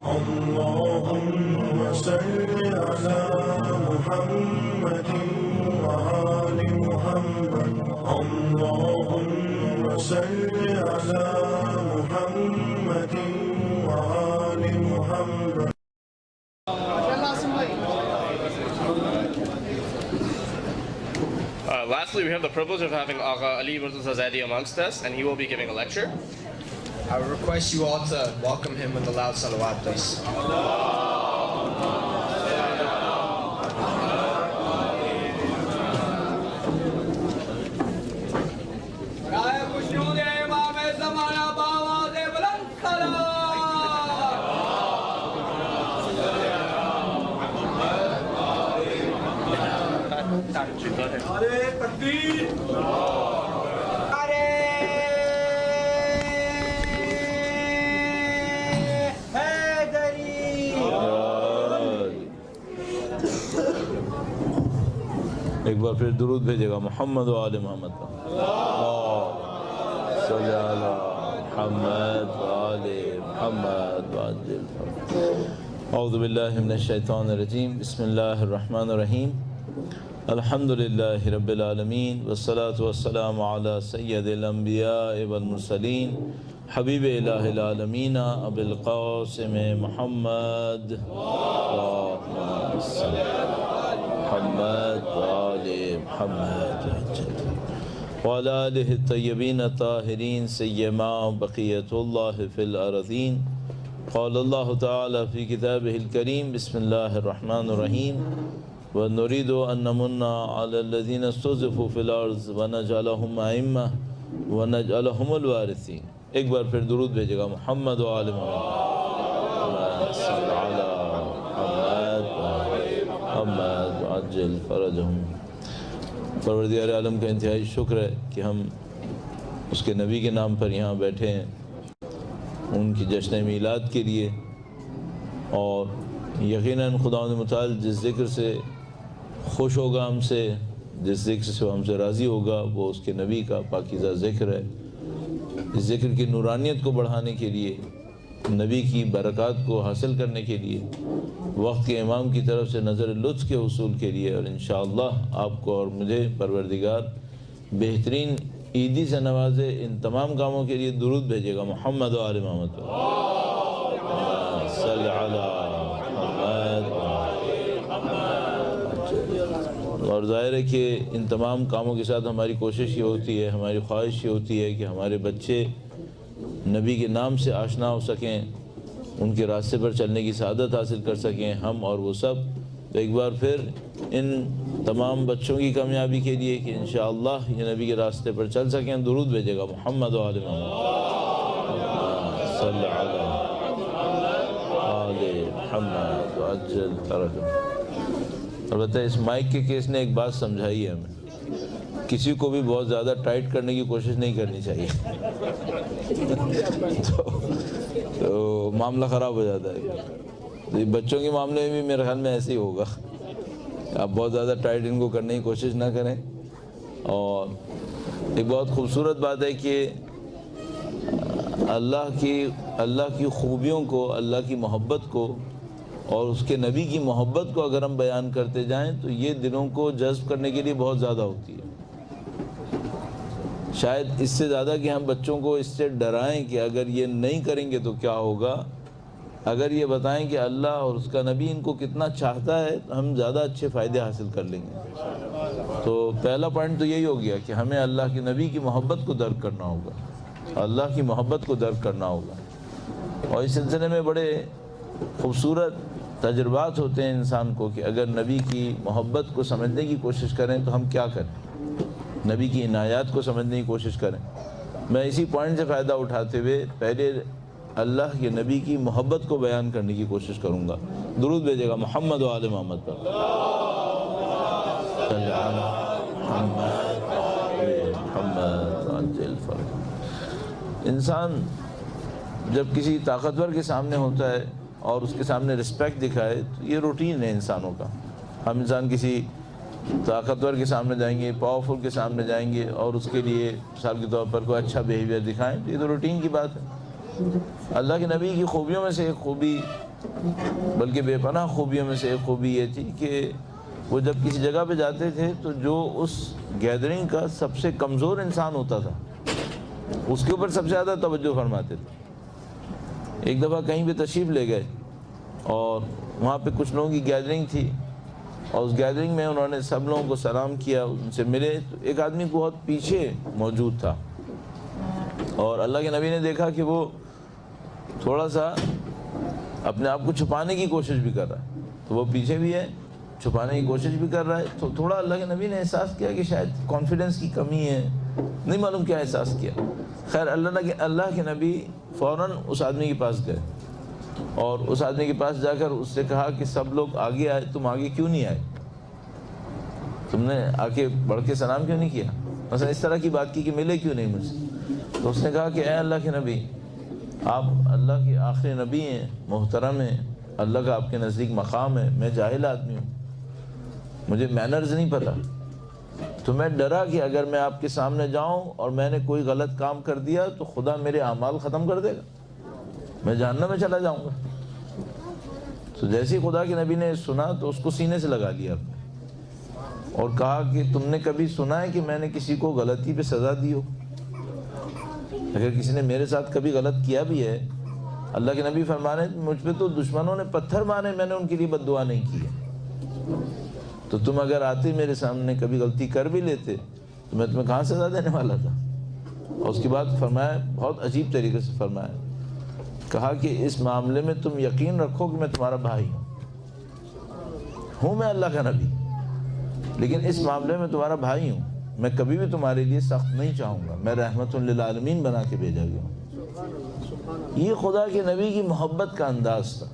اللهم صل على محمد وآل محمد اللهم صل على محمد وآل محمد. Lastly, we have the privilege of having Agha Ali Murtaza Zaidi amongst us, and he will be giving a lecture. I would request you all to welcome him with a loud salawat, please. ایک بار پھر درود بھیجے گا محمد و آل محمد کا. صلی علی محمد و آل محمد وعجل. اعوذ باللہ من الشیطان الرجیم. بسم اللہ الرحمن الرحیم. الحمد للہ رب العالمین والصلاة والسلام علی سید الانبیاء والمرسلین حبیب الہ العالمین ابی القاسم محمد محمد وآل محمد وعلى آلہ الطیبین الطاہرین سیما بقیۃ اللہ فی الارضین. قال اللہ تعالی فی کتابہ الکریم. بسم اللہ الرحمن الرحیم. وَنُرِيدُ أَن نَّمُنَّ عَلَى الَّذِينَ اسْتُضْعِفُوا فِي الْأَرْضِ وَنَجْعَلَهُمْ أَئِمَّةً وَنَجْعَلَهُمُ الْوَارِثِينَ. ایک بار پھر درود بھیجے گا محمد و آل محمد. صلی علی محمد وعجل فرجہم. پروردگار عالم کا انتہائی شکر ہے کہ ہم اس کے نبی کے نام پر یہاں بیٹھے ہیں ان کی جشن میلاد کے لیے، اور یقیناً خداوند متعال جس ذکر سے خوش ہوگا ہم سے، جس ذکر سے ہم سے راضی ہوگا، وہ اس کے نبی کا پاکیزہ ذکر ہے. اس ذکر کی نورانیت کو بڑھانے کے لیے، نبی کی برکات کو حاصل کرنے کے لیے، وقت کے امام کی طرف سے نظر لطف کے حصول کے لیے، اور انشاءاللہ آپ کو اور مجھے پروردگار بہترین عیدی سے نوازے. ان تمام کاموں کے لیے درود بھیجے گا محمد و آل محمد. صلی علی محمد. اور ظاہر ہے کہ ان تمام کاموں کے ساتھ ہماری کوشش یہ ہوتی ہے، ہماری خواہش یہ ہوتی ہے کہ ہمارے بچے نبی کے نام سے آشنا ہو سکیں، ان کے راستے پر چلنے کی سعادت حاصل کر سکیں، ہم اور وہ سب. تو ایک بار پھر ان تمام بچوں کی کامیابی کے لیے کہ انشاءاللہ یہ نبی کے راستے پر چل سکیں، درود بھیجے گا محمد و آل محمد. صلی علی آل محمد وعجل فرجہم. البتہ اس مائک کے کیس نے ایک بات سمجھائی ہے ہمیں، کسی کو بھی بہت زیادہ ٹائٹ کرنے کی کوشش نہیں کرنی چاہیے تو معاملہ خراب ہو جاتا ہے. تو بچوں کے معاملے میں بھی میرے خیال میں ایسے ہی ہوگا، آپ بہت زیادہ ٹائٹ ان کو کرنے کی کوشش نہ کریں. اور ایک بہت خوبصورت بات ہے کہ اللہ کی خوبیوں کو، اللہ کی محبت کو اور اس کے نبی کی محبت کو اگر ہم بیان کرتے جائیں تو یہ دلوں کو جذب کرنے کے لیے بہت زیادہ ہوتی ہے. شاید اس سے زیادہ کہ ہم بچوں کو اس سے ڈرائیں کہ اگر یہ نہیں کریں گے تو کیا ہوگا، اگر یہ بتائیں کہ اللہ اور اس کا نبی ان کو کتنا چاہتا ہے تو ہم زیادہ اچھے فائدے حاصل کر لیں گے. تو پہلا پوائنٹ تو یہی ہو گیا کہ ہمیں اللہ کے نبی کی محبت کو درک کرنا ہوگا، اللہ کی محبت کو درک کرنا ہوگا. اور اس سلسلے میں بڑے خوبصورت تجربات ہوتے ہیں انسان کو کہ اگر نبی کی محبت کو سمجھنے کی کوشش کریں تو ہم کیا کریں، نبی کی عنایات کو سمجھنے کی کوشش کریں. میں اسی پوائنٹ سے فائدہ اٹھاتے ہوئے پہلے اللہ کے نبی کی محبت کو بیان کرنے کی کوشش کروں گا. درود بھیجے گا محمد و آل محمد پر. انسان جب کسی طاقتور کے سامنے ہوتا ہے اور اس کے سامنے رسپیکٹ دکھائے تو یہ روٹین ہے انسانوں کا. ہم انسان کسی طاقتور کے سامنے جائیں گے، پاورفل کے سامنے جائیں گے اور اس کے لیے مثال کے طور پر کوئی اچھا بیہیویئر دکھائیں تو یہ تو روٹین کی بات ہے. اللہ کے نبی کی خوبیوں میں سے ایک خوبی بلکہ بے پناہ خوبیوں میں سے ایک خوبی یہ تھی کہ وہ جب کسی جگہ پہ جاتے تھے تو جو اس گیدرنگ کا سب سے کمزور انسان ہوتا تھا اس کے اوپر سب سے زیادہ توجہ فرماتے تھے۔ ایک دفعہ کہیں پہ تشریف لے گئے اور وہاں پہ کچھ لوگوں کی گیدرنگ تھی، اور اس گیدرنگ میں انہوں نے سب لوگوں کو سلام کیا، ان سے ملے، تو ایک آدمی بہت پیچھے موجود تھا، اور اللہ کے نبی نے دیکھا کہ وہ تھوڑا سا اپنے آپ کو چھپانے کی کوشش بھی کر رہا ہے، تو وہ پیچھے بھی ہے، چھپانے کی کوشش بھی کر رہا ہے، تو تھوڑا اللہ کے نبی نے احساس کیا کہ شاید کانفیڈنس کی کمی ہے، نہیں معلوم کیا احساس کیا۔ خیر اللہ کے نبی فوراً اس آدمی کے پاس گئے اور اس آدمی کے پاس جا کر اس سے کہا کہ سب لوگ آگے آئے، تم آگے کیوں نہیں آئے؟ تم نے آ کے بڑھ کے سلام کیوں نہیں کیا؟ مثلا اس طرح کی بات کی کہ ملے کیوں نہیں مجھ سے؟ تو اس نے کہا کہ اے اللہ کے نبی، آپ اللہ کے آخری نبی ہیں، محترم ہیں، اللہ کا آپ کے نزدیک مقام ہے، میں جاہل آدمی ہوں، مجھے مینرز نہیں پتہ، تو میں ڈرا کہ اگر میں آپ کے سامنے جاؤں اور میں نے کوئی غلط کام کر دیا تو خدا میرے اعمال ختم کر دے گا، میں جہنم میں چلا جاؤں گا۔ تو جیسے خدا کے نبی نے سنا تو اس کو سینے سے لگا لیا اور کہا کہ تم نے کبھی سنا ہے کہ میں نے کسی کو غلطی پہ سزا دی ہو؟ اگر کسی نے میرے ساتھ کبھی غلط کیا بھی ہے، اللہ کے نبی فرمانے مجھ پہ تو دشمنوں نے پتھر مارے، میں نے ان کے لیے بد دعا نہیں کی ہے، تو تم اگر آتے میرے سامنے کبھی غلطی کر بھی لیتے تو میں تمہیں کہاں سزا دینے والا تھا؟ اور اس کے بعد فرمایا، بہت عجیب طریقے سے فرمایا، کہا کہ اس معاملے میں تم یقین رکھو کہ میں تمہارا بھائی ہوں میں اللہ کا نبی، لیکن اس معاملے میں تمہارا بھائی ہوں، میں کبھی بھی تمہارے لیے سخت نہیں چاہوں گا، میں رحمت للعالمین بنا کے بھیجا گیا ہوں۔ یہ خدا کے نبی کی محبت کا انداز تھا،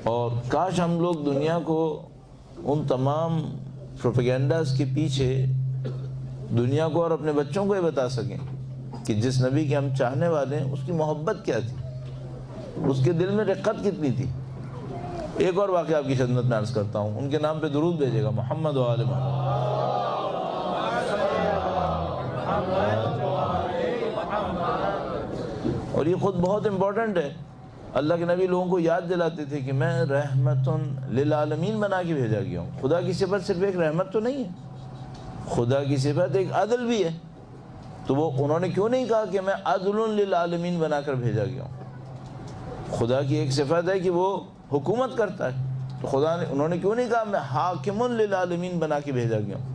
اور کاش ہم لوگ دنیا کو ان تمام پروپیگنڈاز کے پیچھے دنیا کو اور اپنے بچوں کو یہ بتا سکیں کہ جس نبی کے ہم چاہنے والے ہیں اس کی محبت کیا تھی، اس کے دل میں رقت کتنی تھی۔ ایک اور واقعہ آپ کی خدمت میں عرض کرتا ہوں، ان کے نام پہ درود بھیجے گا، محمد و آل محمد۔ اور یہ خود بہت امپورٹنٹ ہے، اللہ کے نبی لوگوں کو یاد دلاتے تھے کہ میں رحمت للعالمین بنا کے بھیجا گیا ہوں۔ خدا کی صفت صرف ایک رحمت تو نہیں ہے، خدا کی صفت ایک عدل بھی ہے، تو وہ انہوں نے کیوں نہیں کہا کہ میں عدل للعالمین بنا کر بھیجا گیا ہوں؟ خدا کی ایک صفت ہے کہ وہ حکومت کرتا ہے، تو انہوں نے کیوں نہیں کہا میں حاکم للعالمین بنا کے بھیجا گیا ہوں؟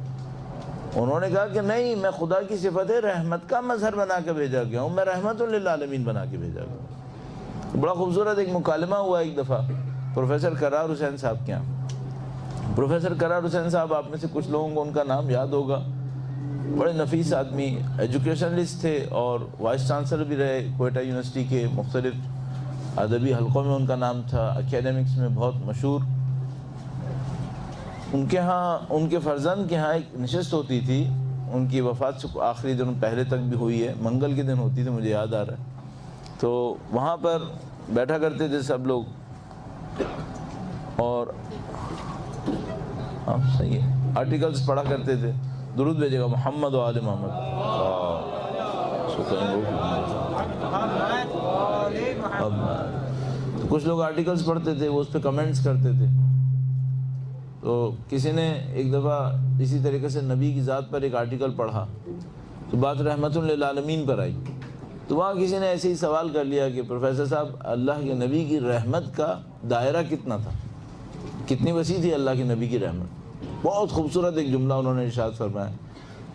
انہوں نے کہا کہ نہیں، میں خدا کی صفت رحمت کا مظہر بنا کے بھیجا گیا ہوں، میں رحمت للعالمین بنا کے بھیجا گیا ہوں۔ بڑا خوبصورت ایک مکالمہ ہوا ایک دفعہ پروفیسر قرار حسین صاحب کے یہاں۔ پروفیسر قرار حسین صاحب، آپ میں سے کچھ لوگوں کو ان کا نام یاد ہوگا، بڑے نفیس آدمی، ایجوکیشنلسٹ تھے اور وائس چانسلر بھی رہے کوئٹہ یونیورسٹی کے، مختلف ادبی حلقوں میں ان کا نام تھا، اکیڈمکس میں بہت مشہور۔ ان کے ہاں، ان کے فرزند کے ہاں ایک نشست ہوتی تھی، ان کی وفات سے آخری دن پہلے تک بھی ہوئی ہے، منگل کے دن ہوتی تھی، مجھے یاد آ رہا ہے۔ تو وہاں پر بیٹھا کرتے تھے سب لوگ اور صحیح ہے، آرٹیکلز پڑھا کرتے تھے، درود بھیجے گا، محمد و آل محمد۔ کچھ لوگ آرٹیکلز پڑھتے تھے، وہ اس پہ کمنٹس کرتے تھے، تو کسی نے ایک دفعہ اسی طریقے سے نبی کی ذات پر ایک آرٹیکل پڑھا تو بات رحمت للعالمین پر آئی، تو وہاں کسی نے ایسے ہی سوال کر لیا کہ پروفیسر صاحب، اللہ کے نبی کی رحمت کا دائرہ کتنا تھا، کتنی وسیع تھی اللہ کے نبی کی رحمت؟ بہت خوبصورت ایک جملہ انہوں نے ارشاد فرمایا،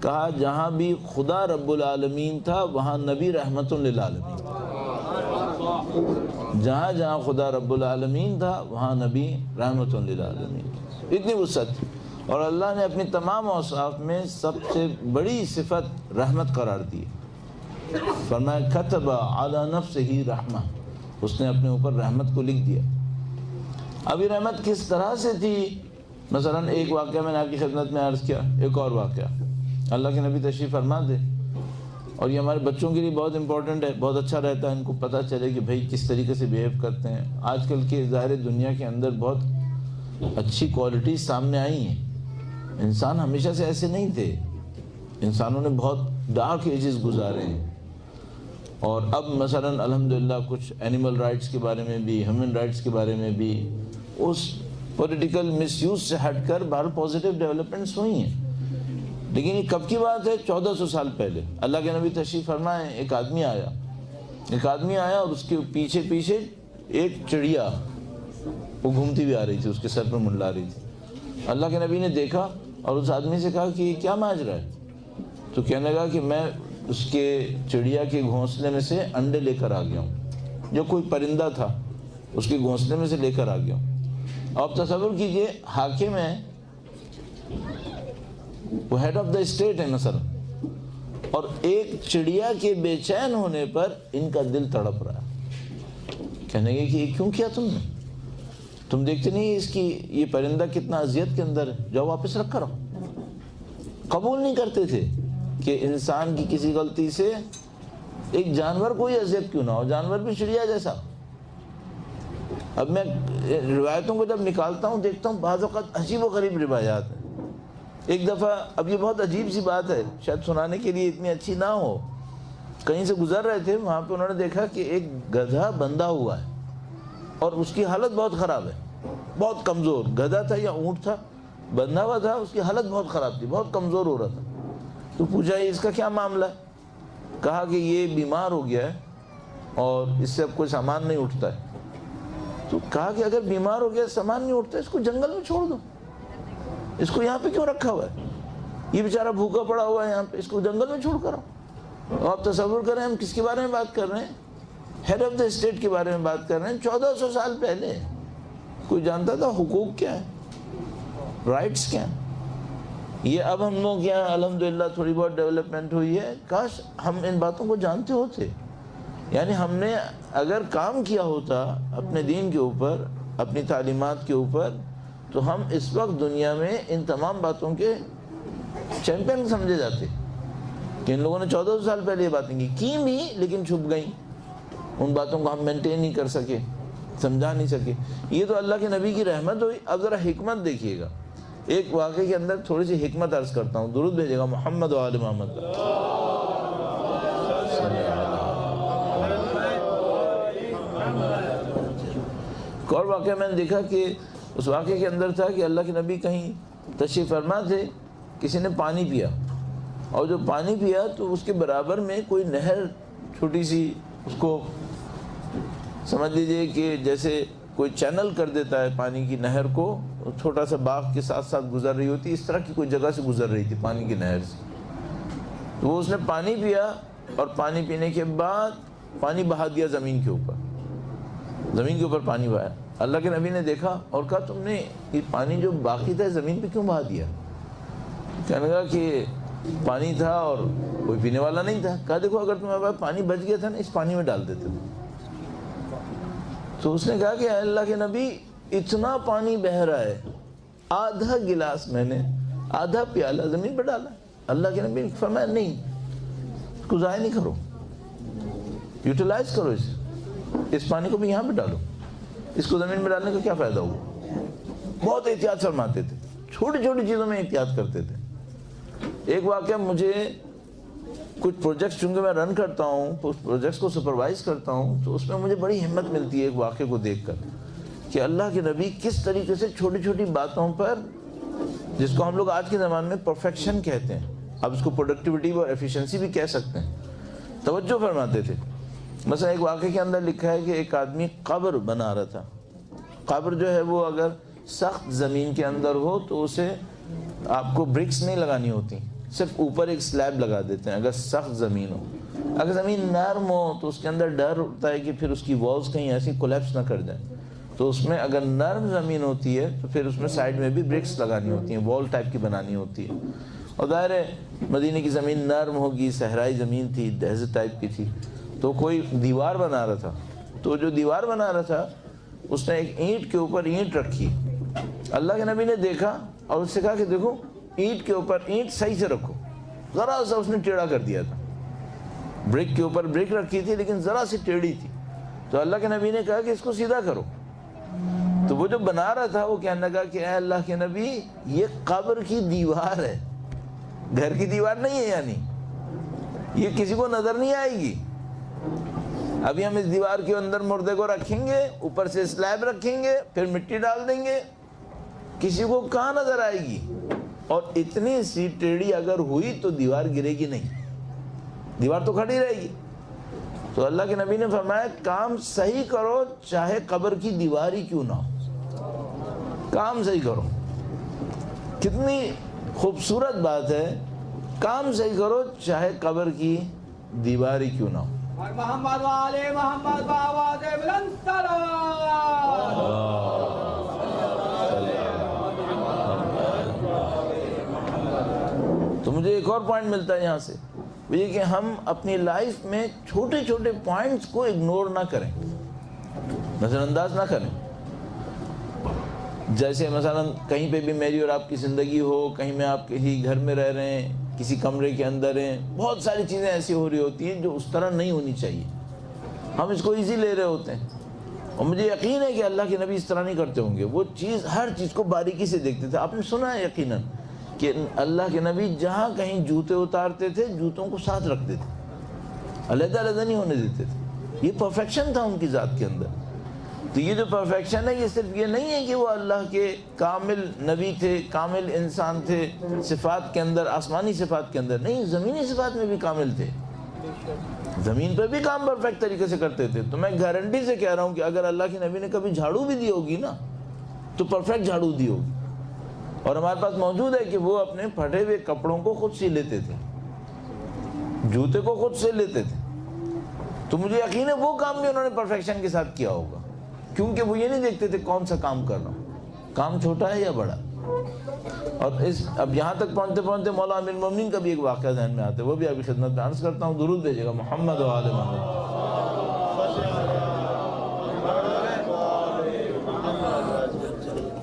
کہا جہاں بھی خدا رب العالمین تھا وہاں نبی رحمت للعالمین، جہاں جہاں خدا رب العالمین تھا وہاں نبی رحمت للعالمین، اتنی وسعت۔ اور اللہ نے اپنی تمام اوصاف میں سب سے بڑی صفت رحمت قرار دی، فرمایا کتب علی نفسہ رحمہ، اس نے اپنے اوپر رحمت کو لکھ دیا۔ اب یہ رحمت کس طرح سے تھی؟ مثلا ایک واقعہ میں نے آپ کی خدمت میں عرض کیا، ایک اور واقعہ، اللہ کے نبی تشریف فرما دے، اور یہ ہمارے بچوں کے لیے بہت امپورٹنٹ ہے، بہت اچھا رہتا ہے ان کو پتہ چلے کہ بھائی کس طریقے سے بیہیو کرتے ہیں۔ آج کل کے ظاہر دنیا کے اندر بہت اچھی کوالٹیز سامنے آئی ہیں، انسان ہمیشہ سے ایسے نہیں تھے، انسانوں نے بہت ڈارک ایجز گزارے ہیں، اور اب مثلا الحمدللہ کچھ اینیمل رائٹس کے بارے میں بھی، ہیومن رائٹس کے بارے میں بھی اس پولیٹیکل مس یوز سے ہٹ کر بہر پازیٹیو ڈیولپمنٹس ہوئی ہیں. لیکن یہ کب کی بات ہے؟ 1400 سال پہلے. اللہ کے نبی تشریف فرمائے، ایک آدمی آیا اور اس کے پیچھے پیچھے ایک چڑیا وہ گھومتی ہوئی آ رہی تھی، اس کے سر پر منڈلا رہی تھی. اللہ کے نبی نے دیکھا اور اس آدمی سے کہا کہ کیا ماجرا ہے؟ تو کہنے لگا کہ میں اس کے چڑیا کے گھونسلے میں سے انڈے لے کر آ گیا ہوں، جو کوئی پرندہ تھا اس کے گھونسلے میں سے لے کر آ گیا ہوں. آپ تصور کیجئے، حاکم ہے، وہ ہیڈ آف دا اسٹیٹ ہے مثلا، اور ایک چڑیا کے بے چین ہونے پر ان کا دل تڑپ رہا ہے. کہنے گے کہ یہ کیوں کیا تم نے؟ تم دیکھتے نہیں اس کی یہ پرندہ کتنا اذیت کے اندر ہے، جاؤ واپس رکھ کر آؤ. قبول نہیں کرتے تھے کہ انسان کی کسی غلطی سے ایک جانور کو ہی اذیت کیوں نہ ہو، جانور بھی چڑیا جیسا. اب میں روایتوں کو جب نکالتا ہوں دیکھتا ہوں بعض اوقات عجیب و غریب روایات ہیں. ایک دفعہ، اب یہ بہت عجیب سی بات ہے، شاید سنانے کے لیے اتنی اچھی نہ ہو، کہیں سے گزر رہے تھے، وہاں پہ انہوں نے دیکھا کہ ایک گدھا بندھا ہوا ہے اور اس کی حالت بہت خراب ہے، بہت کمزور. گدھا تھا یا اونٹ تھا، بندھا ہوا تھا، اس کی حالت بہت خراب تھی، بہت کمزور ہو رہا تھا. تو پوچھا یہ اس کا کیا معاملہ ہے؟ کہا کہ یہ بیمار ہو گیا ہے اور اس سے اب کوئی سامان نہیں اٹھتا ہے. تو کہا کہ اگر بیمار ہو گیا، سامان نہیں اٹھتا، اس کو جنگل میں چھوڑ دو، اس کو یہاں پہ کیوں رکھا ہوا ہے؟ یہ بیچارہ بھوکا پڑا ہوا ہے یہاں پہ، اس کو جنگل میں چھوڑ کر آؤ. آپ تصور کریں ہم کس کے بارے میں بات کر رہے ہیں؟ ہیڈ آف دا اسٹیٹ کے بارے میں بات کر رہے ہیں. 1400 سال پہلے کوئی جانتا تھا حقوق کیا ہے، رائٹس کیا ہیں؟ یہ اب ہم لوگ یہاں الحمدللہ تھوڑی بہت ڈیولپمنٹ ہوئی ہے. کاش ہم ان باتوں کو جانتے ہوتے. یعنی ہم نے اگر کام کیا ہوتا اپنے دین کے اوپر، اپنی تعلیمات کے اوپر، تو ہم اس وقت دنیا میں ان تمام باتوں کے چیمپئن سمجھے جاتے. کہ ان لوگوں نے 1400 سال پہلے یہ باتیں کی بھی لیکن چھپ گئیں، ان باتوں کو ہم مینٹین نہیں کر سکے، سمجھا نہیں سکے. یہ تو اللہ کے نبی کی رحمت ہوئی. اب ذرا حکمت دیکھیے گا. ایک واقعے کے اندر تھوڑی سی حکمت عرض کرتا ہوں. درود بھیجے گا محمد و آل محمد. ایک اور واقعہ میں نے دیکھا کہ اس واقعے کے اندر تھا کہ اللہ کے نبی کہیں تشریف فرما تھے، کسی نے پانی پیا، اور جو پانی پیا تو اس کے برابر میں کوئی نہر چھوٹی سی، اس کو سمجھ لیجئے کہ جیسے کوئی چینل کر دیتا ہے پانی کی نہر کو، چھوٹا سا باغ کے ساتھ ساتھ گزر رہی ہوتی، اس طرح کی کوئی جگہ سے گزر رہی تھی پانی کی نہر سے. تو وہ اس نے پانی پیا، اور پانی پینے کے بعد پانی بہا دیا زمین کے اوپر، زمین کے اوپر پانی بہایا. اللہ کے نبی نے دیکھا اور کہا تم نے یہ پانی جو باقی تھا زمین پہ کیوں بہا دیا؟ کہنے لگا کہ پانی تھا اور کوئی پینے والا نہیں تھا. کہا دیکھو اگر تمہارے پاس پانی بچ گیا تھا نا، اس پانی میں ڈال دیتے تھے. تو اس نے کہا کہ اے اللہ کے نبی اتنا پانی بہہ رہا ہے، آدھا گلاس میں نے، آدھا پیالہ زمین پہ ڈالا. اللہ کے نبی نے فرمایا نہیں، اس کو ضائع نہیں کرو، یوٹیلائز کرو اس پانی کو بھی یہاں پہ ڈالو. اس کو زمین میں ڈالنے کا کیا فائدہ ہوا؟ بہت احتیاط فرماتے تھے، چھوٹی چھوٹی چیزوں میں احتیاط کرتے تھے. ایک واقعہ، مجھے کچھ پروجیکٹس چونکہ میں رن کرتا ہوں، اس پروجیکٹس کو سپروائز کرتا ہوں، تو اس میں مجھے بڑی ہمت ملتی ہے ایک واقعے کو دیکھ کر کہ اللہ کے نبی کس طریقے سے چھوٹی چھوٹی باتوں پر، جس کو ہم لوگ آج کے زمانے میں پرفیکشن کہتے ہیں، اب اس کو پروڈکٹیوٹی اور ایفیشنسی بھی کہہ سکتے ہیں، توجہ فرماتے تھے. مثلا ایک واقعے کے اندر لکھا ہے کہ ایک آدمی قبر بنا رہا تھا. قبر جو ہے وہ اگر سخت زمین کے اندر ہو تو اسے آپ کو برکس نہیں لگانی ہوتی، صرف اوپر ایک سلیب لگا دیتے ہیں اگر سخت زمین ہو. اگر زمین نرم ہو تو اس کے اندر ڈر ہوتا ہے کہ پھر اس کی والز کہیں ایسی کولیپس نہ کر جائیں. تو اس میں اگر نرم زمین ہوتی ہے تو پھر اس میں سائڈ میں بھی برکس لگانی ہوتی ہیں، وال ٹائپ کی بنانی ہوتی ہے. اور ظاہر ہے مدینے کی زمین نرم ہوگی، صحرائی زمین تھی، ڈیزرٹ ٹائپ کی تھی. تو کوئی دیوار بنا رہا تھا، تو جو دیوار بنا رہا تھا اس نے ایک اینٹ کے اوپر اینٹ رکھی. اللہ کے نبی نے دیکھا اور اس سے کہا کہ دیکھو اینٹ کے اوپر اینٹ صحیح سے رکھو. ذرا سا اس نے ٹیڑھا کر دیا تھا، برک کے اوپر برک رکھی تھی لیکن ذرا سی ٹیڑھی تھی. تو اللہ کے نبی نے کہا کہ اس کو سیدھا کرو. تو وہ جو بنا رہا تھا وہ کہنے لگا کہ اے اللہ کے نبی یہ قبر کی دیوار ہے، گھر کی دیوار نہیں ہے، یعنی یہ کسی کو نظر نہیں آئے گی. ابھی ہم اس دیوار کے اندر مردے کو رکھیں گے, اوپر سے سلیب رکھیں گے, پھر مٹی ڈال دیں گے, کسی کو کہاں نظر آئے گی؟ اور اتنی سی ٹیڑھی اگر ہوئی تو دیوار گرے گی نہیں, دیوار تو کھڑی رہے گی. تو اللہ کے نبی نے فرمایا کام صحیح کرو چاہے قبر کی دیوار ہی کیوں نہ ہو, کام صحیح کرو. کتنی خوبصورت بات ہے, کام صحیح کرو چاہے قبر کی دیوار ہی کیوں نہ ہو. محمد والے محمد بآواز بلند سلام. تو مجھے ایک اور پوائنٹ ملتا ہے یہاں سے, وہ یہ کہ ہم اپنی لائف میں چھوٹے چھوٹے پوائنٹس کو اگنور نہ کریں, نظر انداز نہ کریں. جیسے مثلا کہیں پہ بھی میری اور آپ کی زندگی ہو, کہیں میں آپ کہیں گھر میں رہ رہے ہیں, کسی کمرے کے اندر ہیں, بہت ساری چیزیں ایسی ہو رہی ہوتی ہیں جو اس طرح نہیں ہونی چاہیے, ہم اس کو ایزی لے رہے ہوتے ہیں. اور مجھے یقین ہے کہ اللہ کے نبی اس طرح نہیں کرتے ہوں گے, وہ چیز ہر چیز کو باریکی سے دیکھتے تھے. آپ نے سنا ہے یقیناً کہ اللہ کے نبی جہاں کہیں جوتے اتارتے تھے جوتوں کو ساتھ رکھتے تھے, علیحدہ علیحدہ نہیں ہونے دیتے تھے. یہ پرفیکشن تھا ان کی ذات کے اندر. تو یہ جو پرفیکشن ہے یہ صرف یہ نہیں ہے کہ وہ اللہ کے کامل نبی تھے, کامل انسان تھے صفات کے اندر, آسمانی صفات کے اندر نہیں, زمینی صفات میں بھی کامل تھے, زمین پہ بھی کام پرفیکٹ طریقے سے کرتے تھے. تو میں گارنٹی سے کہہ رہا ہوں کہ اگر اللہ کے نبی نے کبھی جھاڑو بھی دی ہوگی نا تو پرفیکٹ جھاڑو دی ہوگی. اور ہمارے پاس موجود ہے کہ وہ اپنے پھٹے ہوئے کپڑوں کو خود سی لیتے تھے, جوتے کو خود سے لیتے تھے. تو مجھے یقین ہے وہ کام بھی انہوں نے پرفیکشن کے ساتھ کیا ہوگا, کیونکہ وہ یہ نہیں دیکھتے تھے کون سا کام کر رہا ہوں, کام چھوٹا ہے یا بڑا. اور اب یہاں تک پہنچتے پہنچتے مولا امیر المومنین کا بھی ایک واقعہ ذہن میں آتا ہے, وہ بھی آپ کی خدمت میں عرض کرتا ہوں. درود بھیجے گا محمد و آل محمد.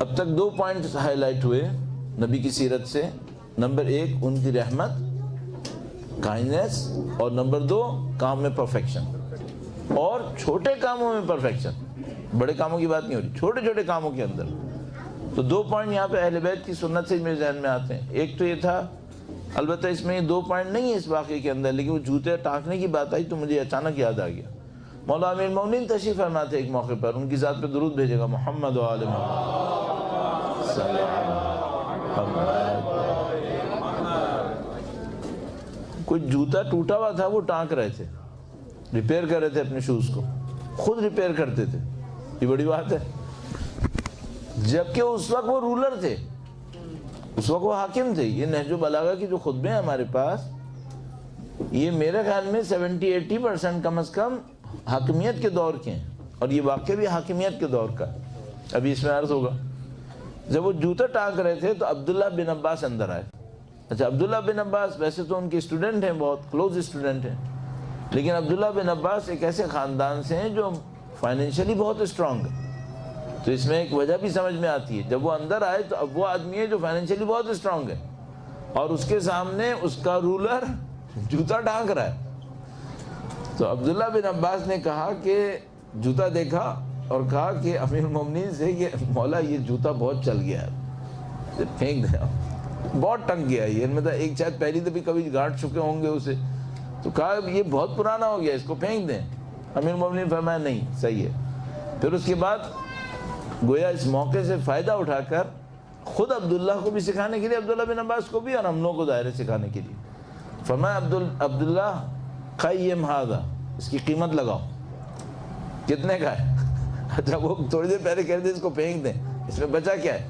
اب تک 2 پوائنٹس ہائی لائٹ ہوئے نبی کی سیرت سے. نمبر 1 ان کی رحمت, کائنڈنس, اور نمبر 2 کام میں پرفیکشن, اور چھوٹے کاموں میں پرفیکشن. بڑے کاموں کی بات نہیں ہو رہی, چھوٹے چھوٹے کاموں کے اندر. تو 2 پوائنٹ یہاں پہ اہل بیت کی سنت سے میرے ذہن میں آتے ہیں. ایک تو یہ تھا, البتہ اس میں یہ 2 پوائنٹ نہیں ہے اس واقعے کے اندر, لیکن وہ جوتے ٹانکنے کی بات آئی تو مجھے اچانک یاد آ گیا. مولا امیر المومنین تشریف فرما تھے ایک موقع پر, ان کی ذات پہ درود بھیجے گا محمد و آل محمد. کوئی جوتا ٹوٹا ہوا تھا, وہ ٹانک رہے تھے, ریپیئر کر رہے تھے اپنے شوز کو, خود ریپیئر کرتے تھے. یہ بڑی بات ہے, جبکہ اس وقت وہ رولر تھے, اس وقت وہ حاکم تھے. یہ نہج البلاغہ کی جو خطبے ہیں ہمارے پاس, یہ میرے خیال میں 70-80% کم از کم حاکمیت کے دور کے ہیں, اور یہ واقعہ بھی حاکمیت کے دور کا. ابھی اس میں عرض ہوگا, جب وہ جوتا ٹانک رہے تھے تو عبداللہ بن عباس اندر آئے. اچھا, عبداللہ بن عباس ویسے تو ان کے اسٹوڈنٹ ہیں, بہت کلوز اسٹوڈنٹ ہیں, لیکن عبداللہ بن عباس ایک ایسے خاندان سے ہیں جو فائنینشلی بہت اسٹرانگ ہے. تو اس میں ایک وجہ بھی سمجھ میں آتی ہے, جب وہ اندر آئے تو اب وہ آدمی ہے جو فائنینشلی بہت اسٹرانگ ہے, اور اس کے سامنے اس کا رولر جوتا ٹانک رہا ہے. تو عبداللہ بن عباس نے کہا کہ جوتا دیکھا اور کہا کہ امیر المومنین سے کہ مولا یہ جوتا بہت چل گیا ہے, پھینک دیں, بہت ٹنگ گیا ہے. یہ مطلب ایک شاید پہلی دفعہ کبھی گاٹ چکے ہوں گے اسے, تو کہا یہ بہت پرانا ہو گیا, اس کو پھینک دیں. امیر المومنین فرمایا نہیں, صحیح ہے. پھر اس کے بعد گویا اس موقع سے فائدہ اٹھا کر خود عبداللہ کو بھی سکھانے کے لیے, عبداللہ بن عباس کو بھی اور ہم لوگوں کو ظاہر سکھانے کے لیے فرمایا عبداللہ قیم ھذا, اس کی قیمت لگاؤ, کتنے کا ہے؟ اچھا, وہ تھوڑی دیر پہلے کہہ رہے تھے اس کو پھینک دیں, اس میں بچا کیا ہے؟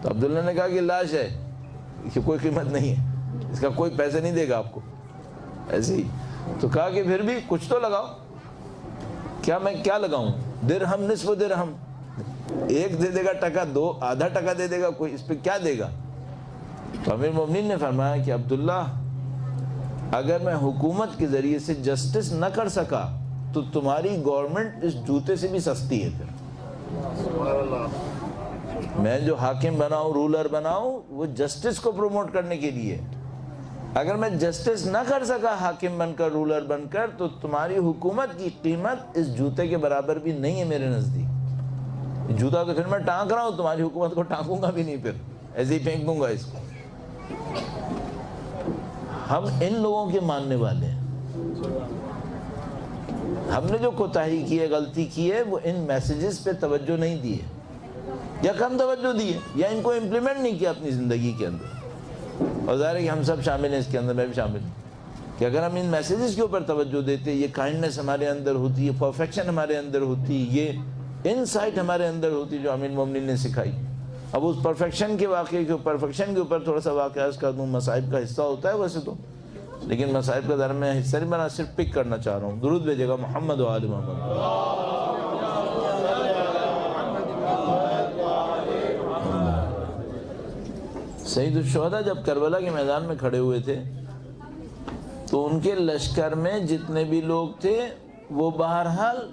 تو عبداللہ نے کہا کہ لاش ہے, اس کی کوئی قیمت نہیں ہے, اس کا کوئی پیسے نہیں دے گا آپ کو, ایسے ہی. تو کہا کہ پھر بھی کچھ تو لگاؤ. کیا میں کیا لگاؤں؟ درہم, نصف درہم, 1 دے دے گا ٹکا, 2 آدھا ٹکا دے دے گا, کوئی اس پہ کیا دے گا؟ تو امیر مومنین نے فرمایا کہ عبداللہ اگر میں حکومت کے ذریعے سے جسٹس نہ کر سکا تو تمہاری گورنمنٹ اس جوتے سے بھی سستی ہے. پھر میں جو حاکم بناؤں, رولر بناؤں, وہ جسٹس کو پروموٹ کرنے کے لیے. اگر میں جسٹس نہ کر سکا حاکم بن کر, رولر بن کر, تو تمہاری حکومت کی قیمت اس جوتے کے برابر بھی نہیں ہے میرے نزدیک. جوتا تو پھر میں ٹانک رہا ہوں, تمہاری حکومت کو ٹانکوں گا بھی نہیں, پھر ایسے ہی پھینک دوں گا اس کو. ہم ان لوگوں کے ماننے والے ہیں. ہم نے جو کوتاہی کی ہے، غلطی کی ہے، وہ ان میسیجز پہ توجہ نہیں دی ہے، یا کم توجہ دی ہے، یا ان کو امپلیمنٹ نہیں کیا اپنی زندگی کے اندر. اور ظاہر ہے کہ ہم سب شامل ہیں اس کے اندر، میں بھی شامل ہوں، کہ اگر ہم ان میسیجز کے اوپر توجہ دیتے، یہ کائنڈنس ہمارے اندر ہوتی، یہ پرفیکشن ہمارے اندر ہوتی، یہ انسائٹ ہمارے اندر ہوتی جو امیر مومنین نے سکھائی. اب اس پرفیکشن کے واقعے کے اوپر تھوڑا سا واقعات کا دوں، مصائب کا حصہ ہوتا ہے ویسے تو، لیکن مصائب کا ذرا میں حصہ نہیں بنا، صرف پک کرنا چاہ رہا ہوں. درود بھیجے گا محمد و آل محمد. سید الشہداء جب کربلا کے میدان میں کھڑے ہوئے تھے تو ان کے لشکر میں جتنے بھی لوگ تھے وہ بہرحال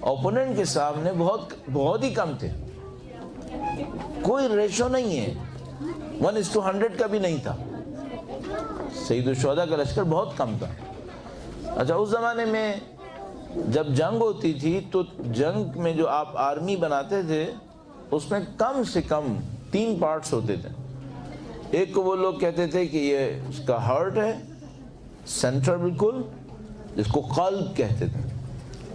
اوپوننٹ کے سامنے بہت ہی کم تھے. کوئی ریشو نہیں ہے، 1:100 کا بھی نہیں تھا. سید الشہداء کا لشکر بہت کم تھا. اچھا، اس زمانے میں جب جنگ ہوتی تھی تو جنگ میں جو آپ آرمی بناتے تھے اس میں کم سے کم 3 پارٹس ہوتے تھے. ایک کو وہ لوگ کہتے تھے کہ یہ اس کا ہارٹ ہے، سینٹر بالکل، جس کو قلب کہتے تھے،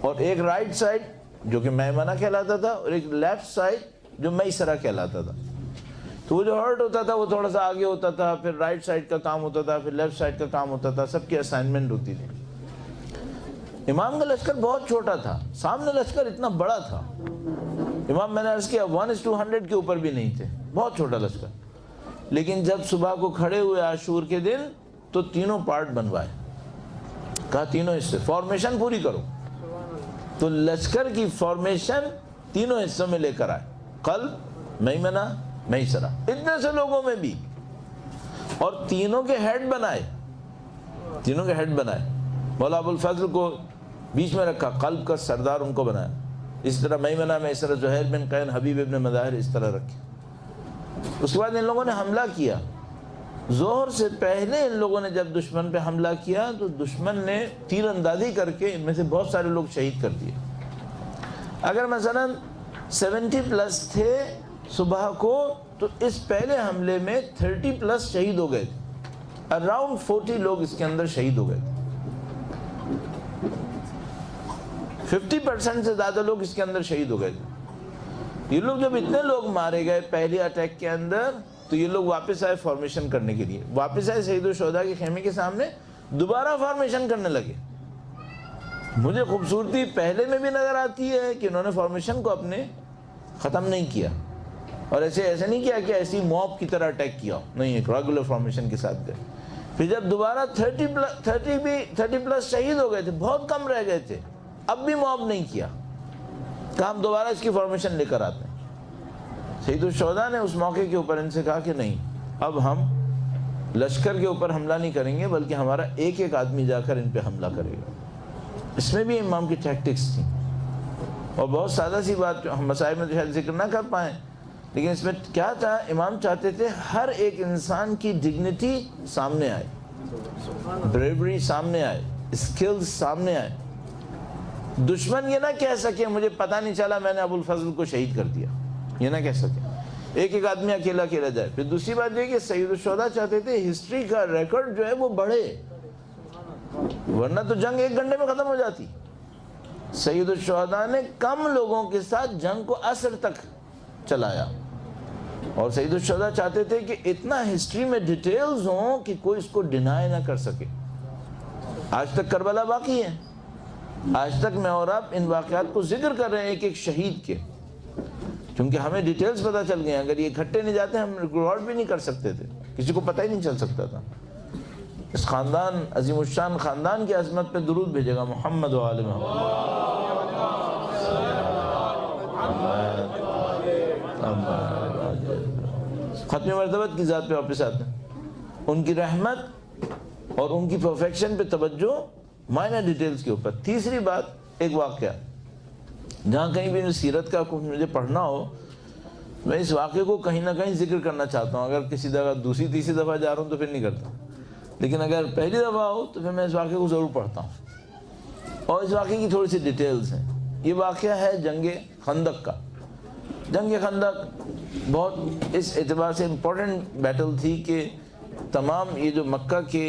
اور ایک رائٹ سائڈ جو کہ میمنہ کہلاتا تھا، اور ایک لیفٹ سائڈ جو میسرہ کہلاتا تھا. تو وہ جو ہارٹ ہوتا تھا وہ تھوڑا سا آگے ہوتا تھا، پھر رائٹ سائڈ کا کام ہوتا تھا، پھر لیفٹ سائڈ کا کام ہوتا تھا، سب کی اسائنمنٹ ہوتی تھی. امام کا لشکر بہت چھوٹا تھا، سامنے لشکر اتنا بڑا تھا. امام، میں نے عرض کیا، 1:100 کے اوپر بھی نہیں تھے، بہت چھوٹا لشکر. لیکن جب صبح کو کھڑے ہوئے عاشور کے دن تو 3 پارٹ بنوائے، کہا 3 حصے، فارمیشن پوری کرو. تو لشکر کی فارمیشن 3 حصوں میں لے کر آئے، قلب، میمنہ، میسرہ، اتنے سے لوگوں میں بھی، اور تینوں کے ہیڈ بنائے. مولا ابو الفضل کو بیچ میں رکھا، قلب کا سردار ان کو بنایا. اس طرح میمنہ، میسرہ، زہیر بن قین، حبیب ابن مظاہر، اس طرح رکھے. اس کے بعد ان لوگوں نے حملہ کیا. ظہر سے پہلے ان لوگوں نے جب دشمن پہ حملہ کیا تو دشمن نے تیر اندازی کر کے ان میں سے بہت سارے لوگ شہید کر دیے. اگر مثلا 70+ تھے صبح کو تو اس پہلے حملے میں 30+ شہید ہو گئے تھے. اراؤنڈ 40 لوگ اس کے اندر شہید ہو گئے تھے. 50% سے زیادہ لوگ اس کے اندر شہید ہو گئے تھے. یہ لوگ جب اتنے لوگ مارے گئے پہلے اٹیک کے اندر تو یہ لوگ واپس آئے فارمیشن کرنے کے لیے، واپس آئے سید الشہداء کے خیمے کے سامنے، دوبارہ فارمیشن کرنے لگے. مجھے خوبصورتی پہلے میں بھی نظر آتی ہے کہ انہوں نے فارمیشن کو اپنے ختم نہیں کیا، اور ایسے نہیں کیا کہ ایسی موب کی طرح اٹیک کیا، نہیں، ایک ریگولر فارمیشن کے ساتھ گئے. پھر جب دوبارہ 30+ شہید ہو گئے تھے، بہت کم رہ گئے تھے، اب بھی موب نہیں کیا، کہ ہم دوبارہ اس کی فارمیشن لے کر آتے ہیں. سید الشہداء نے اس موقع کے اوپر ان سے کہا کہ نہیں، اب ہم لشکر کے اوپر حملہ نہیں کریں گے، بلکہ ہمارا ایک آدمی جا کر ان پہ حملہ کرے گا. اس میں بھی امام کی ٹیکٹکس تھی، اور بہت سادہ سی بات ہم مسائل میں تو شاید ذکر نہ کر پائیں، لیکن اس میں کیا تھا، امام چاہتے تھے ہر ایک انسان کی ڈگنیٹی سامنے آئے، بریوری سامنے آئے، اسکلز سامنے آئے. دشمن یہ نہ کہہ سکے مجھے پتہ نہیں چلا میں نے ابو الفضل کو شہید کر دیا، یہ نہ کہہ سکے. ایک آدمی اکیلا جائے. پھر دوسری بات یہ کہ سید الشہداء چاہتے تھے ہسٹری کا ریکارڈ جو ہے وہ بڑھے، ورنہ تو جنگ 1 گھنٹے میں ختم ہو جاتی. سید الشہداء نے کم لوگوں کے ساتھ جنگ کو عصر تک چلایا، اور سید الشہداء چاہتے تھے کہ اتنا ہسٹری میں ڈیٹیلز ہوں کہ کوئی اس کو ڈینائی نہ کر سکے. آج تک کربلا باقی ہے، آج تک میں اور آپ ان واقعات کو ذکر کر رہے ہیں ایک شہید کے، کیونکہ ہمیں ڈیٹیلز پتہ چل گئے ہیں. اگر یہ اکٹھے نہیں جاتے ہم ریکارڈ بھی نہیں کر سکتے تھے، کسی کو پتہ ہی نہیں چل سکتا تھا. اس خاندان، عظیم الشان خاندان کی عظمت پہ درود بھیجے گا محمد و آل محمد. ختم مرتبت کی ذات پہ واپس آتے ہیں، ان کی رحمت اور ان کی پرفیکشن پہ توجہ، مائنر ڈیٹیلز کے اوپر. تیسری بات، ایک واقعہ جہاں کہیں بھی سیرت کا کچھ مجھے پڑھنا ہو، میں اس واقعے کو کہیں نہ کہیں ذکر کرنا چاہتا ہوں. اگر کسی دفعہ دوسری تیسری دفعہ جا رہا ہوں تو پھر نہیں کرتا، لیکن اگر پہلی دفعہ ہو تو پھر میں اس واقعے کو ضرور پڑھتا ہوں. اور اس واقعے کی تھوڑی سی ڈیٹیلز ہیں. یہ واقعہ ہے جنگ خندق کا. جنگ خندق بہت اس اعتبار سے امپورٹنٹ بیٹل تھی کہ تمام یہ جو مکہ کے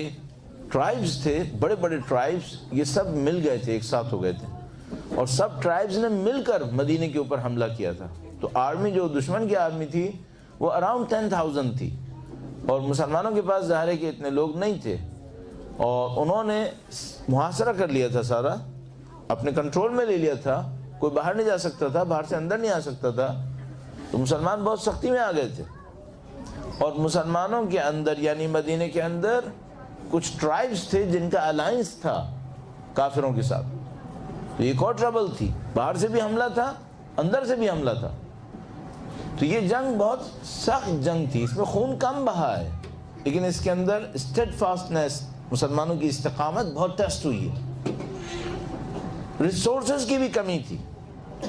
ٹرائبس تھے، بڑے بڑے ٹرائبس، یہ سب مل گئے تھے، ایک ساتھ ہو گئے تھے، اور سب ٹرائبس نے مل کر مدینے کے اوپر حملہ کیا تھا. تو آرمی جو دشمن کی آرمی تھی وہ اراؤنڈ 10,000 تھی، اور مسلمانوں کے پاس ظاہر ہے کہ اتنے لوگ نہیں تھے، اور انہوں نے محاصرہ کر لیا تھا، سارا اپنے کنٹرول میں لے لیا تھا. کوئی باہر نہیں جا سکتا تھا، باہر سے اندر نہیں آ سکتا تھا. تو مسلمان بہت سختی میں آ گئے تھے، اور مسلمانوں کے اندر یعنی مدینے کے اندر کچھ ٹرائبس تھے جن کا الائنس تھا کافروں کے ساتھ. تو ایک اور ٹربل تھی، باہر سے بھی حملہ تھا، اندر سے بھی حملہ تھا. تو یہ جنگ بہت سخت جنگ تھی، اس میں خون کم بہا ہے، لیکن اس کے اندر اسٹیڈ فاسٹنس، مسلمانوں کی استقامت بہت ٹیسٹ ہوئی ہے. ریسورسز کی بھی کمی تھی،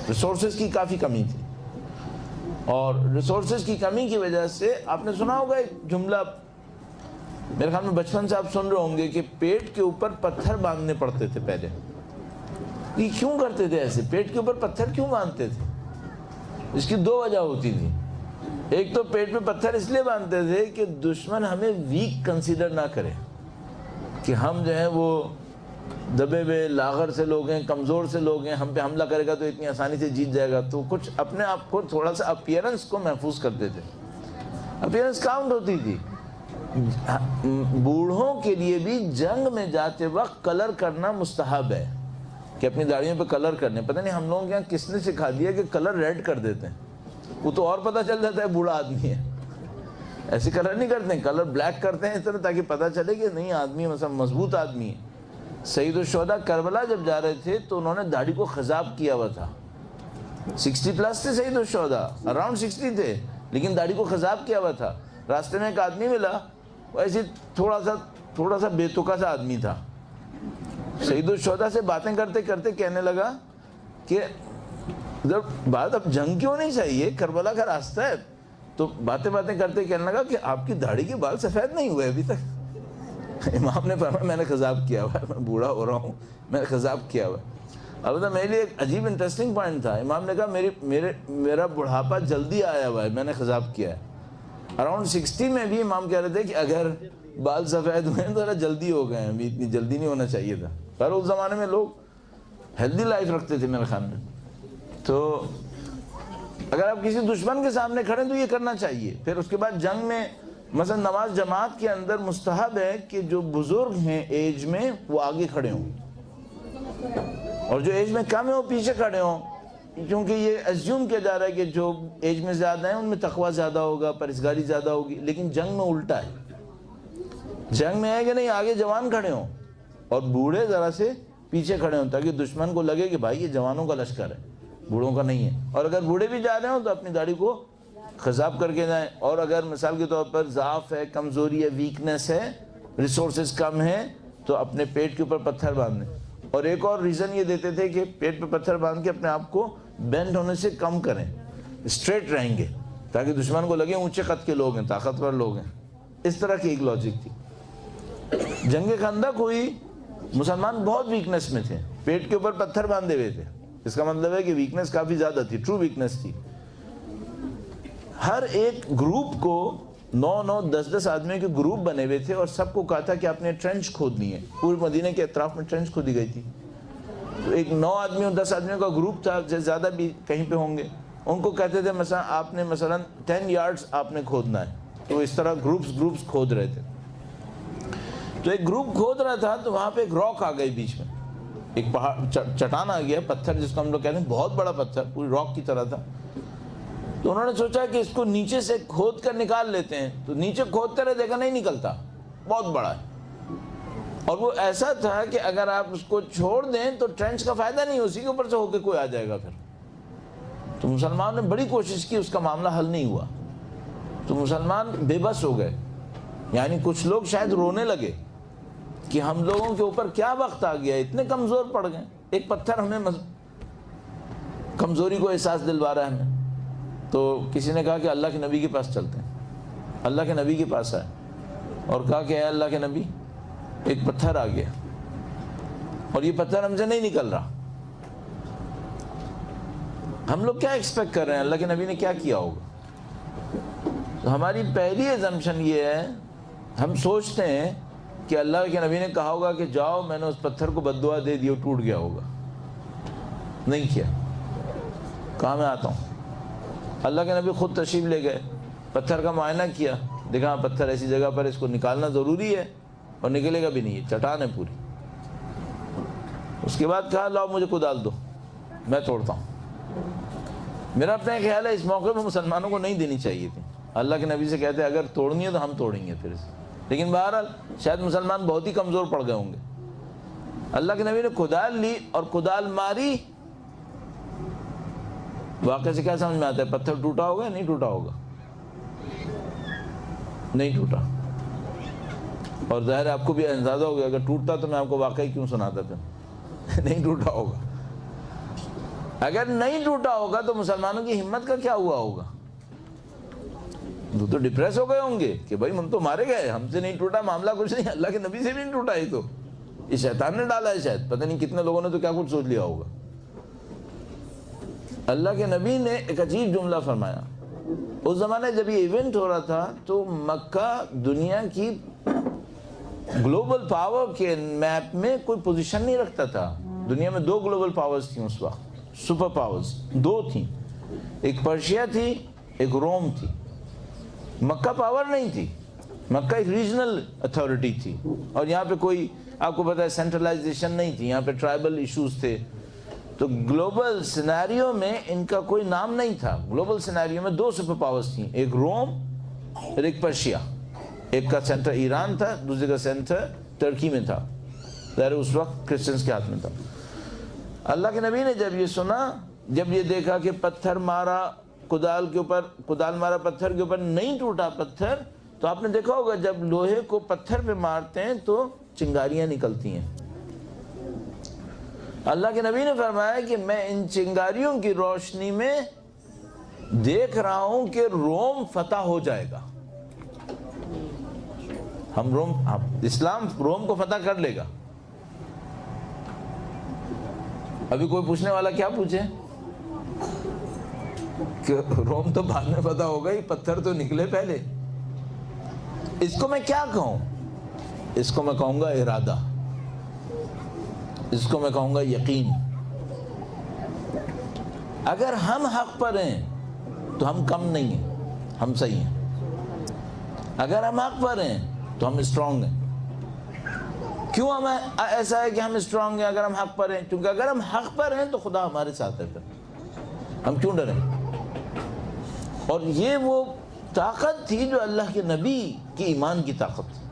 ریسورسز کی کافی کمی تھی، اور ریسورسز کی کمی کی وجہ سے آپ نے سنا ہوگا ایک جملہ، میرے خیال میں بچپن سے آپ سن رہے ہوں گے، کہ پیٹ کے اوپر پتھر باندھنے پڑتے تھے پہلے. یہ کیوں کرتے تھے ایسے؟ پیٹ کے اوپر پتھر کیوں باندھتے تھے؟ اس کی دو وجہ ہوتی تھی. ایک تو پیٹ پہ پتھر اس لیے باندھتے تھے کہ دشمن ہمیں ویک کنسیڈر نہ کرے، کہ ہم جو ہیں وہ دبے ہوئے لاغر سے لوگ ہیں، کمزور سے لوگ ہیں، ہم پہ حملہ کرے گا تو اتنی آسانی سے جیت جائے گا. تو کچھ اپنے آپ کو تھوڑا سا اپیئرنس کو محفوظ کرتے تھے. اپیئرنس کاؤنٹ ہوتی تھی. بوڑھوں کے لیے بھی جنگ میں جاتے وقت کلر کرنا مستحب ہے، کہ اپنی داڑھیوں پہ کلر کرنے. پتہ نہیں ہم لوگوں کے یہاں کس نے سکھا دیا کہ کلر ریڈ کر دیتے ہیں، وہ تو اور پتہ چل جاتا ہے بوڑھا آدمی ہے. ایسے کلر نہیں کرتے ہیں، کلر بلیک کرتے ہیں اس طرح، تاکہ پتہ چلے کہ نہیں آدمی مثلا مضبوط آدمی ہے. سید الشہداء کربلا جب جا رہے تھے تو انہوں نے داڑھی کو خضاب کیا ہوا تھا. 60 پلس تھے سید الشہداء، اراؤنڈ 60 تھے، لیکن داڑھی کو خضاب کیا ہوا تھا. راستے میں ایک آدمی ملا، وہ ایسے تھوڑا سا بے تکا سا آدمی تھا. سید الشہداء سے باتیں کرتے کرتے کہنے لگا کہ بات اب جنگ کیوں نہیں چاہیے، کربلا کا راستہ ہے. تو باتیں کرتے کہنے لگا کہ آپ کی داڑھی کے بال سفید نہیں ہوئے ابھی تک. امام نے فرمایا میں نے خضاب کیا ہوا ہے، میں بوڑھا ہو رہا ہوں، میں نے خضاب کیا ہوا ہے. البتہ میرے لیے ایک عجیب انٹرسٹنگ پوائنٹ تھا. امام نے کہا میرا بڑھاپا جلدی آیا ہوا ہے، میں نے خضاب کیا ہے. اراؤنڈ 60 میں بھی امام کہہ رہے تھے کہ اگر بال سفید ہوئے ہیں تو ذرا جلدی ہو گئے ہیں، ابھی اتنی جلدی نہیں ہونا چاہیے تھا. پر اس زمانے میں لوگ ہیلدی لائف رکھتے تھے میرے خیال میں. تو اگر آپ کسی دشمن کے سامنے کھڑے تو یہ کرنا چاہیے. پھر اس کے بعد جنگ میں مثلا نماز جماعت کے اندر مستحب ہے کہ جو بزرگ ہیں ایج میں وہ آگے کھڑے ہوں، اور جو ایج میں کم ہے وہ پیچھے کھڑے ہوں، کیونکہ یہ ایزیوم کیا جا رہا ہے کہ جو ایج میں زیادہ ہیں ان میں تقوی زیادہ ہوگا، پرہیزگاری زیادہ ہوگی. لیکن جنگ میں الٹا ہے. جنگ میں ہے کہ نہیں آگے جوان کھڑے ہوں اور بوڑھے ذرا سے پیچھے کھڑے ہوں، تاکہ دشمن کو لگے کہ بھائی یہ جوانوں کا لشکر ہے، بوڑھوں کا نہیں ہے. اور اگر بوڑھے بھی جا رہے ہوں تو اپنی داڑھی کو خضاب کر کے جائیں. اور اگر مثال کے طور پر ضعف ہے، کمزوری ہے، ویکنس ہے، ریسورسز کم ہیں، تو اپنے پیٹ کے اوپر پتھر باندھیں. اور ایک اور ریزن یہ دیتے تھے کہ پیٹ پہ پتھر باندھ کے اپنے آپ کو بینڈ ہونے سے کم کریں، اسٹریٹ رہیں گے، تاکہ دشمن کو لگے اونچے قد کے لوگ ہیں، طاقتور لوگ ہیں. اس طرح کی ایک لاجک تھی. جنگ خندق ہوئی، مسلمان بہت ویکنس میں تھے، پیٹ کے اوپر پتھر باندھے ہوئے تھے. اس کا مطلب ہے کہ ویکنس کافی زیادہ تھی، ٹرو ویکنس تھی. ہر ایک گروپ کو 9 10 آدمیوں کے گروپ بنے ہوئے تھے، اور سب کو کہا تھا کہ آپ نے ٹرنچ کھودنی ہے. پورے مدینے کے اطراف میں ٹرنچ کھودی گئی تھی. تو ایک 9 آدمیوں 10 آدمیوں کا گروپ تھا، زیادہ بھی کہیں پہ ہوں گے. ان کو کہتے تھے مثلا آپ نے 10 یارڈز آپ نے کھودنا ہے. تو اس طرح گروپس کھود رہے تھے. تو ایک گروپ کھود رہا تھا، تو وہاں پہ ایک راک آ گئی بیچ میں، ایک پہاڑ چٹان آ گیا، پتھر جس کو ہم لوگ کہتے ہیں، بہت بڑا پتھر، پوری راک کی طرح تھا. تو انہوں نے سوچا کہ اس کو نیچے سے کھود کر نکال لیتے ہیں. تو نیچے کھودتے رہے، دیکھا نہیں نکلتا، بہت بڑا ہے. اور وہ ایسا تھا کہ اگر آپ اس کو چھوڑ دیں تو ٹرنچ کا فائدہ نہیں، اسی کے اوپر سے ہو کے کوئی آ جائے گا پھر. تو مسلمان نے بڑی کوشش کی، اس کا معاملہ حل نہیں ہوا. تو مسلمان بے بس ہو گئے، یعنی کچھ لوگ شاید رونے لگے کہ ہم لوگوں کے اوپر کیا وقت آ گیا، اتنے کمزور پڑ گئے. ایک پتھر ہمیں کمزوری کو احساس دلوا رہا ہے ہمیں. تو کسی نے کہا کہ اللہ کے نبی کے پاس چلتے ہیں. اللہ کے نبی کے پاس آئے اور کہا کہ اے اللہ کے نبی، ایک پتھر آ گیا اور یہ پتھر ہم سے نہیں نکل رہا. ہم لوگ کیا ایکسپیکٹ کر رہے ہیں، اللہ کے نبی نے کیا کیا ہوگا؟ تو ہماری پہلی ایزمپشن یہ ہے، ہم سوچتے ہیں کہ اللہ کے نبی نے کہا ہوگا کہ جاؤ میں نے اس پتھر کو بد دعا دے دی اور ٹوٹ گیا ہوگا؟ نہیں کیا. کہا میں آتا ہوں. اللہ کے نبی خود تشریف لے گئے, پتھر کا معائنہ کیا, دیکھا پتھر ایسی جگہ پر اس کو نکالنا ضروری ہے اور نکلے گا بھی نہیں, چٹان ہے پوری. اس کے بعد کہا لاؤ مجھے کدال دو, میں توڑتا ہوں. میرا اپنا خیال ہے اس موقع پہ مسلمانوں کو نہیں دینی چاہیے تھی. اللہ کے نبی سے کہتے اگر توڑنی ہے تو ہم توڑیں گے پھر سے, لیکن بہرحال شاید مسلمان بہت ہی کمزور پڑ گئے ہوں گے. اللہ کے نبی نے کدال لی اور کدال ماری. واقعے سے کیا سمجھ میں آتا ہے؟ پتھر ٹوٹا ہوگا یا نہیں ٹوٹا ہوگا؟ نہیں ٹوٹا. اور ظاہر ہے آپ کو بھی اندازہ ہو گیا, اگر ٹوٹتا تو میں آپ کو واقعی کیوں سناتا پھر. نہیں ٹوٹا ہوگا. اگر نہیں ٹوٹا ہوگا تو مسلمانوں کی ہمت کا کیا ہوا ہوگا؟ وہ تو ڈپریس ہو گئے ہوں گے کہ بھائی ہم تو مارے گئے, ہم سے نہیں ٹوٹا معاملہ, کچھ نہیں, اللہ کے نبی سے بھی نہیں ٹوٹا. یہ تو یہ شیطان نے ڈالا ہے شاید, پتہ نہیں کتنے لوگوں نے تو کیا کچھ سوچ لیا ہوگا. اللہ کے نبی نے ایک عجیب جملہ فرمایا. اس زمانے جب یہ ایونٹ ہو رہا تھا تو مکہ دنیا کی گلوبل پاور کے میپ میں کوئی پوزیشن نہیں رکھتا تھا. دنیا میں 2 گلوبل پاورز تھیں اس وقت, سپر پاورز 2 تھیں, ایک پرشیا تھی, ایک روم تھی. مکہ پاور نہیں تھی. مکہ ایک ریجنل اتھارٹی تھی, اور یہاں پہ کوئی آپ کو پتہ ہے سینٹرلائزیشن نہیں تھی, یہاں پہ ٹرائبل ایشوز تھے. تو گلوبل سینیریو میں ان کا کوئی نام نہیں تھا. گلوبل سینیریو میں 2 سپر پاورز تھیں, ایک روم اور ایک پرشیا. ایک کا سینٹر ایران تھا, دوسرے کا سینٹر ترکی میں تھا. ظاہر اس وقت کرسچنس کے ہاتھ میں تھا. اللہ کے نبی نے جب یہ سنا, جب یہ دیکھا کہ پتھر مارا کدال کے اوپر, کدال مارا پتھر کے اوپر, نہیں ٹوٹا پتھر, تو آپ نے دیکھا ہوگا جب لوہے کو پتھر پہ مارتے ہیں تو چنگاریاں نکلتی ہیں. اللہ کے نبی نے فرمایا کہ میں ان چنگاریوں کی روشنی میں دیکھ رہا ہوں کہ روم فتح ہو جائے گا. اسلام روم کو فتح کر لے گا. ابھی کوئی پوچھنے والا کیا پوچھے کہ روم تو بعد میں فتح ہوگا ہی, پتھر تو نکلے پہلے. اس کو میں کیا کہوں؟ اس کو میں کہوں گا ارادہ, اس کو میں کہوں گا یقین. اگر ہم حق پر ہیں تو ہم کم نہیں ہیں, ہم صحیح ہیں. اگر ہم حق پر ہیں تو ہم اسٹرانگ ہیں. کیوں ہمیں ایسا ہے کہ ہم اسٹرانگ ہیں اگر ہم حق پر ہیں؟ کیونکہ اگر ہم حق پر ہیں تو خدا ہمارے ساتھ ہے, پھر ہم کیوں ڈریں؟ اور یہ وہ طاقت تھی جو اللہ کے نبی کی ایمان کی طاقت تھی.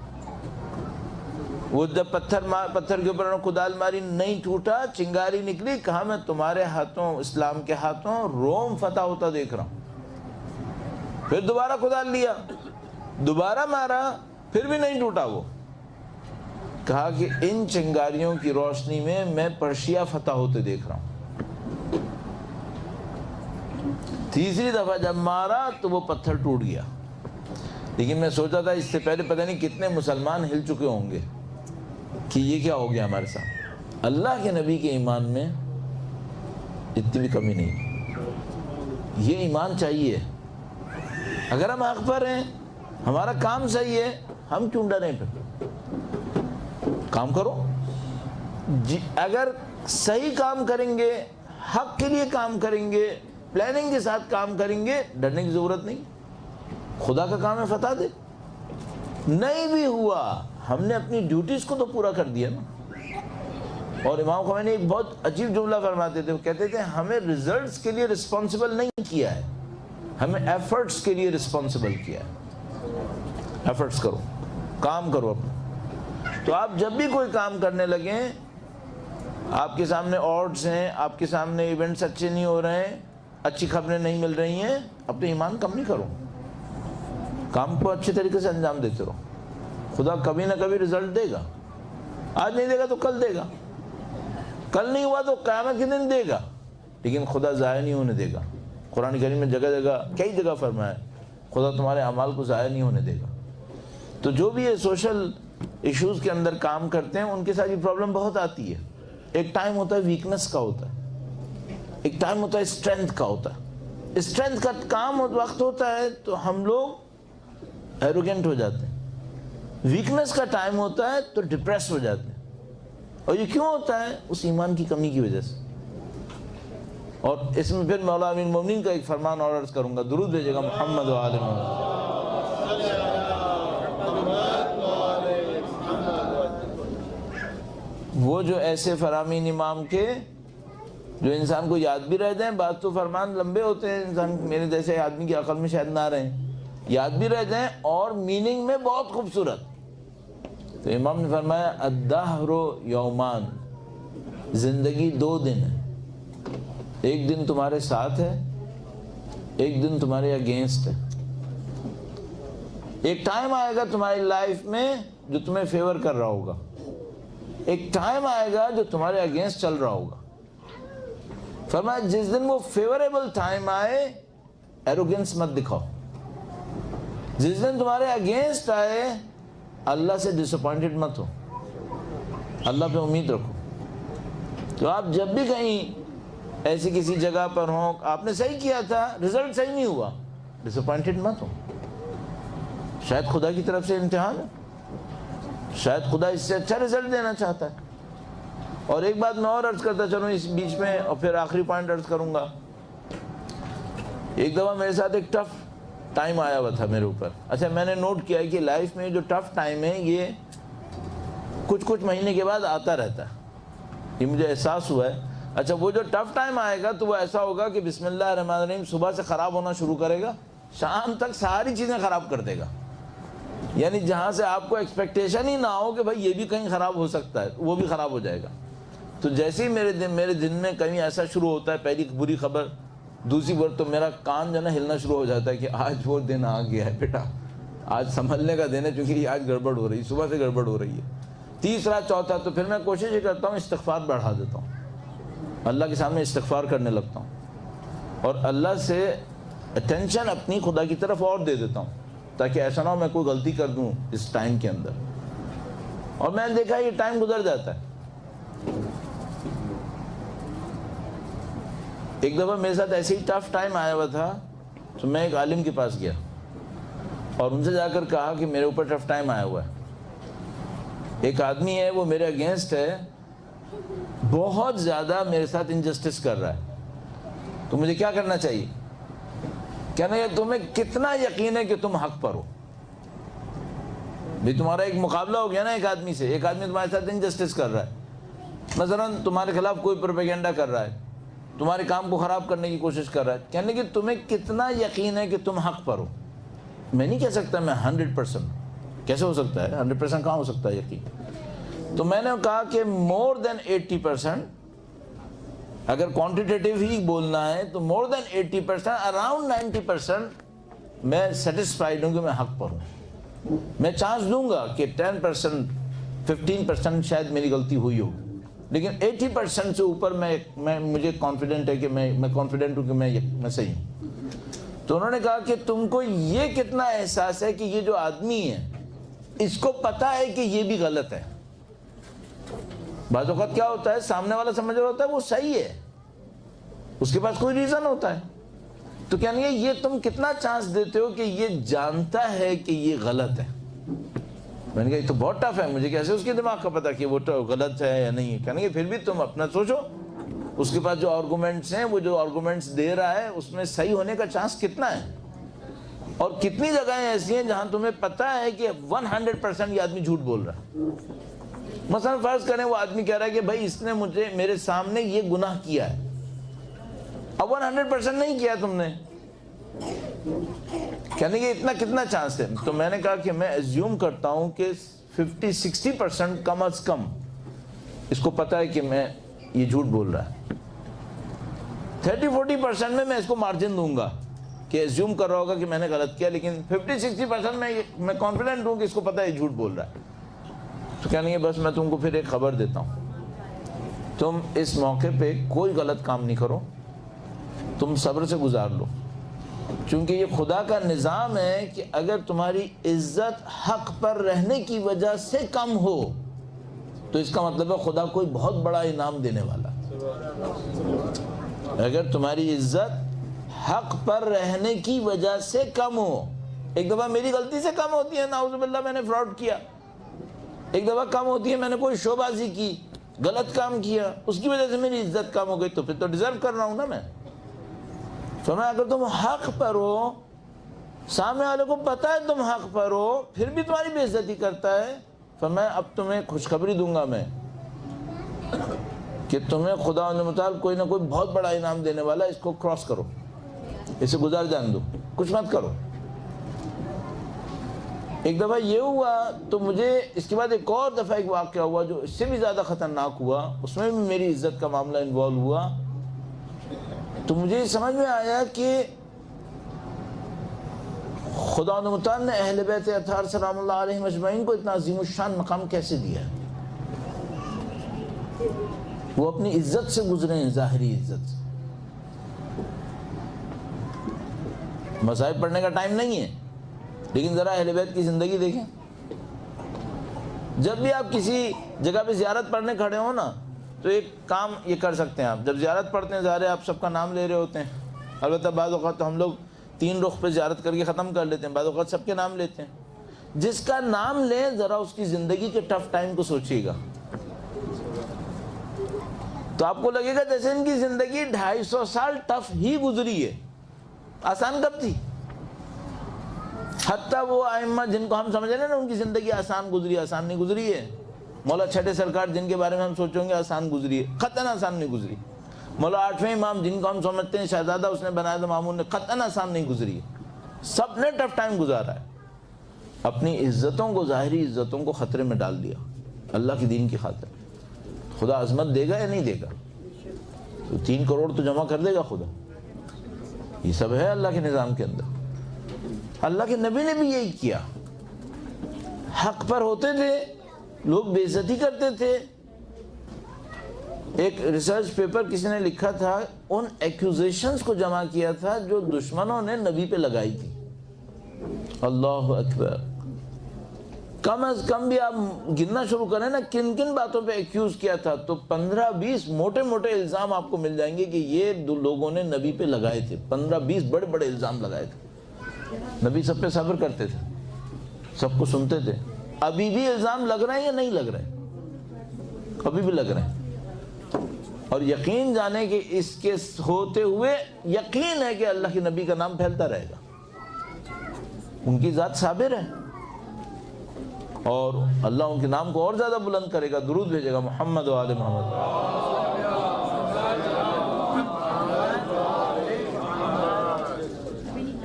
وہ جب پتھر کے اوپر کدال ماری, نہیں ٹوٹا, چنگاری نکلی, کہا میں تمہارے ہاتھوں, اسلام کے ہاتھوں روم فتح ہوتا دیکھ رہا ہوں. پھر دوبارہ کدال لیا, دوبارہ مارا, پھر بھی نہیں ٹوٹا. وہ کہا کہ ان چنگاریوں کی روشنی میں پرشیا فتح ہوتے دیکھ رہا ہوں. تیسری دفعہ جب مارا تو وہ پتھر ٹوٹ گیا. لیکن میں سوچا تھا اس سے پہلے پتہ نہیں کتنے مسلمان ہل چکے ہوں گے کہ یہ کیا ہو گیا ہمارے ساتھ. اللہ کے نبی کے ایمان میں اتنی بھی کمی نہیں. یہ ایمان چاہیے. اگر ہم حق پر ہیں, ہمارا کام صحیح ہے, ہم کیوں ڈریں؟ پھر کام کرو. اگر صحیح کام کریں گے, حق کے لیے کام کریں گے, پلاننگ کے ساتھ کام کریں گے, ڈرنے کی ضرورت نہیں. خدا کا کام ہے فتح دے. نہیں بھی ہوا, ہم نے اپنی ڈیوٹیز کو تو پورا کر دیا نا. اور امام خمینی ایک بہت عجیب جملہ فرماتے تھے, وہ کہتے تھے ہمیں ریزلٹس کے لیے رسپانسبل نہیں کیا ہے, ہمیں ایفرٹس کے لیے رسپانسبل کیا ہے. ایفرٹس کرو, کام کرو اپنا. تو آپ جب بھی کوئی کام کرنے لگیں, آپ کے سامنے آڈز ہیں, آپ کے سامنے ایونٹس اچھے نہیں ہو رہے ہیں, اچھی خبریں نہیں مل رہی ہیں, اپنے ایمان کم نہیں کرو, کام کو اچھے طریقے سے انجام دیتے رہو. خدا کبھی نہ کبھی رزلٹ دے گا. آج نہیں دے گا تو کل دے گا, کل نہیں ہوا تو قیامت کے دن دے گا, لیکن خدا ضائع نہیں ہونے دے گا. قرآن کریم میں جگہ جگہ کئی جگہ فرمایا ہے خدا تمہارے اعمال کو ضائع نہیں ہونے دے گا. تو جو بھی یہ سوشل ایشوز کے اندر کام کرتے ہیں ان کے ساتھ یہ پرابلم بہت آتی ہے. ایک ٹائم ہوتا ہے ویکنس کا ہوتا ہے, ایک ٹائم ہوتا ہے اسٹرینتھ کا ہوتا ہے. اسٹرینتھ کا کام وقت ہوتا ہے تو ہم لوگ ایروگنٹ ہو جاتے ہیں, ویکنس کا ٹائم ہوتا ہے تو ڈپریس ہو جاتے ہیں، اور یہ کیوں ہوتا ہے؟ اس ایمان کی کمی کی وجہ سے۔ اور اس میں پھر مولا امیر المومنین کا ایک فرمان اور عرض کروں گا، درود بھیجے گا محمد و آل محمد۔ وہ جو ایسے فرامین امام کے جو انسان کو یاد بھی رہ جائیں، بعض تو فرمان لمبے ہوتے ہیں، انسان میرے جیسے آدمی کی عقل میں شاید نہ رہیں، یاد بھی رہ جائیں اور میننگ میں بہت خوبصورت۔ تو امام نے فرمایا الدہر یومان، زندگی 2 دن ہے، ایک دن تمہارے ساتھ ہے، ایک دن تمہارے اگینسٹ ہے۔ ایک ٹائم آئے گا تمہاری لائف میں جو تمہیں فیور کر رہا ہوگا، ایک ٹائم آئے گا جو تمہارے اگینسٹ چل رہا ہوگا۔ فرمایا جس دن وہ فیوریبل ٹائم آئے ایروگنس مت دکھاؤ، جس دن تمہارے اگینسٹ آئے اللہ سے ڈس اپوائنٹڈ مت ہو، اللہ پہ امید رکھو۔ تو آپ جب بھی کہیں ایسی کسی جگہ پر ہوں، آپ نے صحیح کیا تھا، رزلٹ صحیح نہیں ہوا، ڈس اپوائنٹڈ مت ہو، شاید خدا کی طرف سے امتحان ہے، شاید خدا اس سے اچھا رزلٹ دینا چاہتا ہے۔ اور ایک بات میں اور عرض کرتا چلوں اس بیچ میں، اور پھر آخری پوائنٹ عرض کروں گا۔ ایک دفعہ میرے ساتھ ایک ٹف ٹائم آیا ہوا تھا میرے اوپر۔ اچھا میں نے نوٹ کیا ہے کہ لائف میں جو ٹف ٹائم ہے یہ کچھ مہینے کے بعد آتا رہتا ہے، یہ مجھے احساس ہوا ہے۔ اچھا وہ جو ٹف ٹائم آئے گا تو وہ ایسا ہوگا کہ بسم اللہ الرحمن الرحیم صبح سے خراب ہونا شروع کرے گا، شام تک ساری چیزیں خراب کر دے گا، یعنی جہاں سے آپ کو ایکسپیکٹیشن ہی نہ ہو کہ بھائی یہ بھی کہیں خراب ہو سکتا ہے، وہ بھی خراب ہو جائے گا۔ تو جیسے ہی میرے دن میں کہیں ایسا شروع ہوتا ہے، پہلی بری خبر، دوسری بار تو میرا کان جو ہے نا ہلنا شروع ہو جاتا ہے کہ آج وہ دن آ گیا ہے بیٹا، آج سنبھلنے کا دن ہے، چونکہ یہ آج گڑبڑ ہو رہی ہے، صبح سے گڑبڑ ہو رہی ہے۔ تیسرا چوتھا تو پھر میں کوشش یہ کرتا ہوں استغفار بڑھا دیتا ہوں، اللہ کے سامنے استغفار کرنے لگتا ہوں، اور اللہ سے اٹینشن اپنی خدا کی طرف اور دے دیتا ہوں، تاکہ ایسا نہ ہو میں کوئی غلطی کر دوں اس ٹائم کے اندر۔ اور میں نے دیکھا یہ ٹائم گزر جاتا ہے۔ ایک دفعہ میرے ساتھ ایسے ہی ٹف ٹائم آیا ہوا تھا، تو میں ایک عالم کے پاس گیا اور ان سے جا کر کہا کہ میرے اوپر ٹف ٹائم آیا ہوا ہے، ایک آدمی ہے وہ میرے اگینسٹ ہے، بہت زیادہ میرے ساتھ انجسٹس کر رہا ہے، تو مجھے کیا کرنا چاہیے؟ کہنا یہ تمہیں کتنا یقین ہے کہ تم حق پر ہو؟ بھی تمہارا ایک مقابلہ ہو گیا نا ایک آدمی سے، ایک آدمی تمہارے ساتھ انجسٹس کر رہا ہے، مثلا تمہارے خلاف کوئی پروپیگنڈا کر رہا ہے، تمہارے کام کو خراب کرنے کی کوشش کر رہا ہے، کہنے کہ تمہیں کتنا یقین ہے کہ تم حق پر ہو؟ میں نہیں کہہ سکتا میں 100%، کیسے ہو سکتا ہے 100% کہاں ہو سکتا ہے یقین؟ تو میں نے کہا کہ مور دین 80%، اگر کوانٹیٹیو ہی بولنا ہے تو مور دین 80%، اراؤنڈ 90% میں سیٹسفائیڈ ہوں کہ میں حق پر ہوں۔ میں چانس دوں گا کہ 10%، 15% شاید میری غلطی ہوئی ہو، لیکن 80% سے اوپر مجھے کانفیڈنٹ ہے کہ میں کانفیڈنٹ ہوں کہ میں صحیح ہوں۔ تو انہوں نے کہا کہ تم کو یہ کتنا احساس ہے کہ یہ جو آدمی ہے اس کو پتا ہے کہ یہ بھی غلط ہے؟ بعض اوقات کیا ہوتا ہے، سامنے والا سمجھ رہا ہوتا ہے وہ صحیح ہے، اس کے پاس کوئی ریزن ہوتا ہے، تو کہنے گے یہ تم کتنا چانس دیتے ہو کہ یہ جانتا ہے کہ یہ غلط ہے؟ میں نے کہا یہ تو بہت ٹف ہے، مجھے کیسے اس کے دماغ کا پتا کہ وہ غلط ہے یا نہیں ہے؟ کہنے گے پھر بھی تم اپنا سوچو، اس کے پاس جو آرگومنٹس ہیں، وہ جو آرگومنٹس دے رہا ہے اس میں صحیح ہونے کا چانس کتنا ہے؟ اور کتنی جگہیں ایسی ہیں جہاں تمہیں پتا ہے کہ 100% یہ آدمی جھوٹ بول رہا ہے؟ مثلا فرض کریں وہ آدمی کہہ رہا ہے کہ بھائی اس نے میرے سامنے یہ گناہ کیا ہے، اب 100% نہیں کیا تم نے، کہنے کہ اتنا کتنا چانس ہے؟ تو میں نے کہا کہ میں ایزیوم کرتا ہوں کہ 50-60% کم از کم اس کو پتا ہے کہ میں یہ جھوٹ بول رہا ہے، 30-40% میں اس کو مارجن دوں گا کہ ایزیوم کر رہا ہوگا کہ میں نے غلط کیا، لیکن 50-60% میں کانفیڈنٹ ہوں کہ اس کو پتا ہے یہ جھوٹ بول رہا ہے۔ تو کہنے کہ بس میں تم کو پھر ایک خبر دیتا ہوں، تم اس موقع پہ کوئی غلط کام نہیں کرو، تم صبر سے گزار لو، چونکہ یہ خدا کا نظام ہے کہ اگر تمہاری عزت حق پر رہنے کی وجہ سے کم ہو تو اس کا مطلب ہے خدا کوئی بہت بڑا انعام دینے والا۔ اگر تمہاری عزت حق پر رہنے کی وجہ سے کم ہو، ایک دفعہ میری غلطی سے کم ہوتی ہے، نعوذ باللہ میں نے فراڈ کیا، ایک دفعہ کم ہوتی ہے میں نے کوئی شوبازی کی، غلط کام کیا، اس کی وجہ سے میری عزت کم ہو گئی، تو پھر تو ڈیزرو کر رہا ہوں نا میں۔ فرمایا اگر تم حق پر ہو، سامنے والے کو پتہ ہے تم حق پر ہو، پھر بھی تمہاری بے عزتی کرتا ہے، فرمایا اب تمہیں خوشخبری دوں گا میں کہ تمہیں خدا متعال کوئی نہ کوئی بہت بڑا انعام دینے والا ہے، اس کو کراس کرو، اسے گزار جان دو، کچھ مت کرو۔ ایک دفعہ یہ ہوا تو مجھے اس کے بعد ایک اور دفعہ ایک واقعہ ہوا جو اس سے بھی زیادہ خطرناک ہوا، اس میں بھی میری عزت کا معاملہ انوالو ہوا، تو مجھے سمجھ میں آیا کہ خدا متعال نے اہل بیت اطہار سلام اللہ علیہ مجمعین کو اتنا عظیم الشان مقام کیسے دیا ہے۔ وہ اپنی عزت سے گزرے ہیں، ظاہری عزت سے۔ مصائب پڑھنے کا ٹائم نہیں ہے، لیکن ذرا اہل بیت کی زندگی دیکھیں۔ جب بھی آپ کسی جگہ پہ زیارت پڑھنے کھڑے ہو نا تو ایک کام یہ کر سکتے ہیں، آپ جب زیارت پڑھتے ہیں ظاہر ہے آپ سب کا نام لے رہے ہوتے ہیں، البتہ بعض اوقات تو ہم لوگ 3 رخ پہ زیارت کر کے ختم کر لیتے ہیں، بعض اوقات سب کے نام لیتے ہیں۔ جس کا نام لیں ذرا اس کی زندگی کے ٹف ٹائم کو سوچیے گا، تو آپ کو لگے گا جیسے ان کی زندگی 250 سال ٹف ہی گزری ہے، آسان کب تھی؟ حتیٰ وہ ائمہ جن کو ہم سمجھ رہے ہیں نا ان کی زندگی آسان گزری، آسان نہیں گزری ہے۔ مولا چھٹے سرکار جن کے بارے میں ہم سوچیں گے آسان گزری ہے، قطعاً آسان نہیں گزری۔ مولا 8ویں امام جن کو ہم سمجھتے ہیں شہزادہ اس نے بنایا تھا مامون نے، قطعاً آسان نہیں گزری ہے، سب نے ٹف ٹائم گزارا ہے، اپنی عزتوں کو، ظاہری عزتوں کو خطرے میں ڈال دیا اللہ کی دین کی خاطر۔ خدا عظمت دے گا یا نہیں دے گا؟ تو 3 کروڑ تو جمع کر دے گا خدا، یہ سب ہے اللہ کے نظام کے اندر۔ اللہ کے نبی نے بھی یہی کیا، حق پر ہوتے تھے، لوگ بے عزتی کرتے تھے۔ ایک ریسرچ پیپر کسی نے لکھا تھا، ان ایکوزیشنز کو جمع کیا تھا جو دشمنوں نے نبی پہ لگائی تھی۔ اللہ اکبر، کم از کم بھی آپ گننا شروع کریں نا کن کن باتوں پہ ایکیوز کیا تھا، تو 15-20 موٹے موٹے الزام آپ کو مل جائیں گے کہ یہ لوگوں نے نبی پہ لگائے تھے۔ 15-20 بڑے بڑے الزام لگائے تھے۔ نبی سب پہ صبر کرتے تھے، سب کو سنتے تھے۔ ابھی بھی الزام لگ رہے ہیں یا نہیں لگ رہے؟ ابھی بھی لگ رہے ہیں، اور یقین جانے کہ اس کے ہوتے ہوئے یقین ہے کہ اللہ کے نبی کا نام پھیلتا رہے گا، ان کی ذات صابر ہے، اور اللہ ان کے نام کو اور زیادہ بلند کرے گا، درود بھیجے گا محمد و آل محمد۔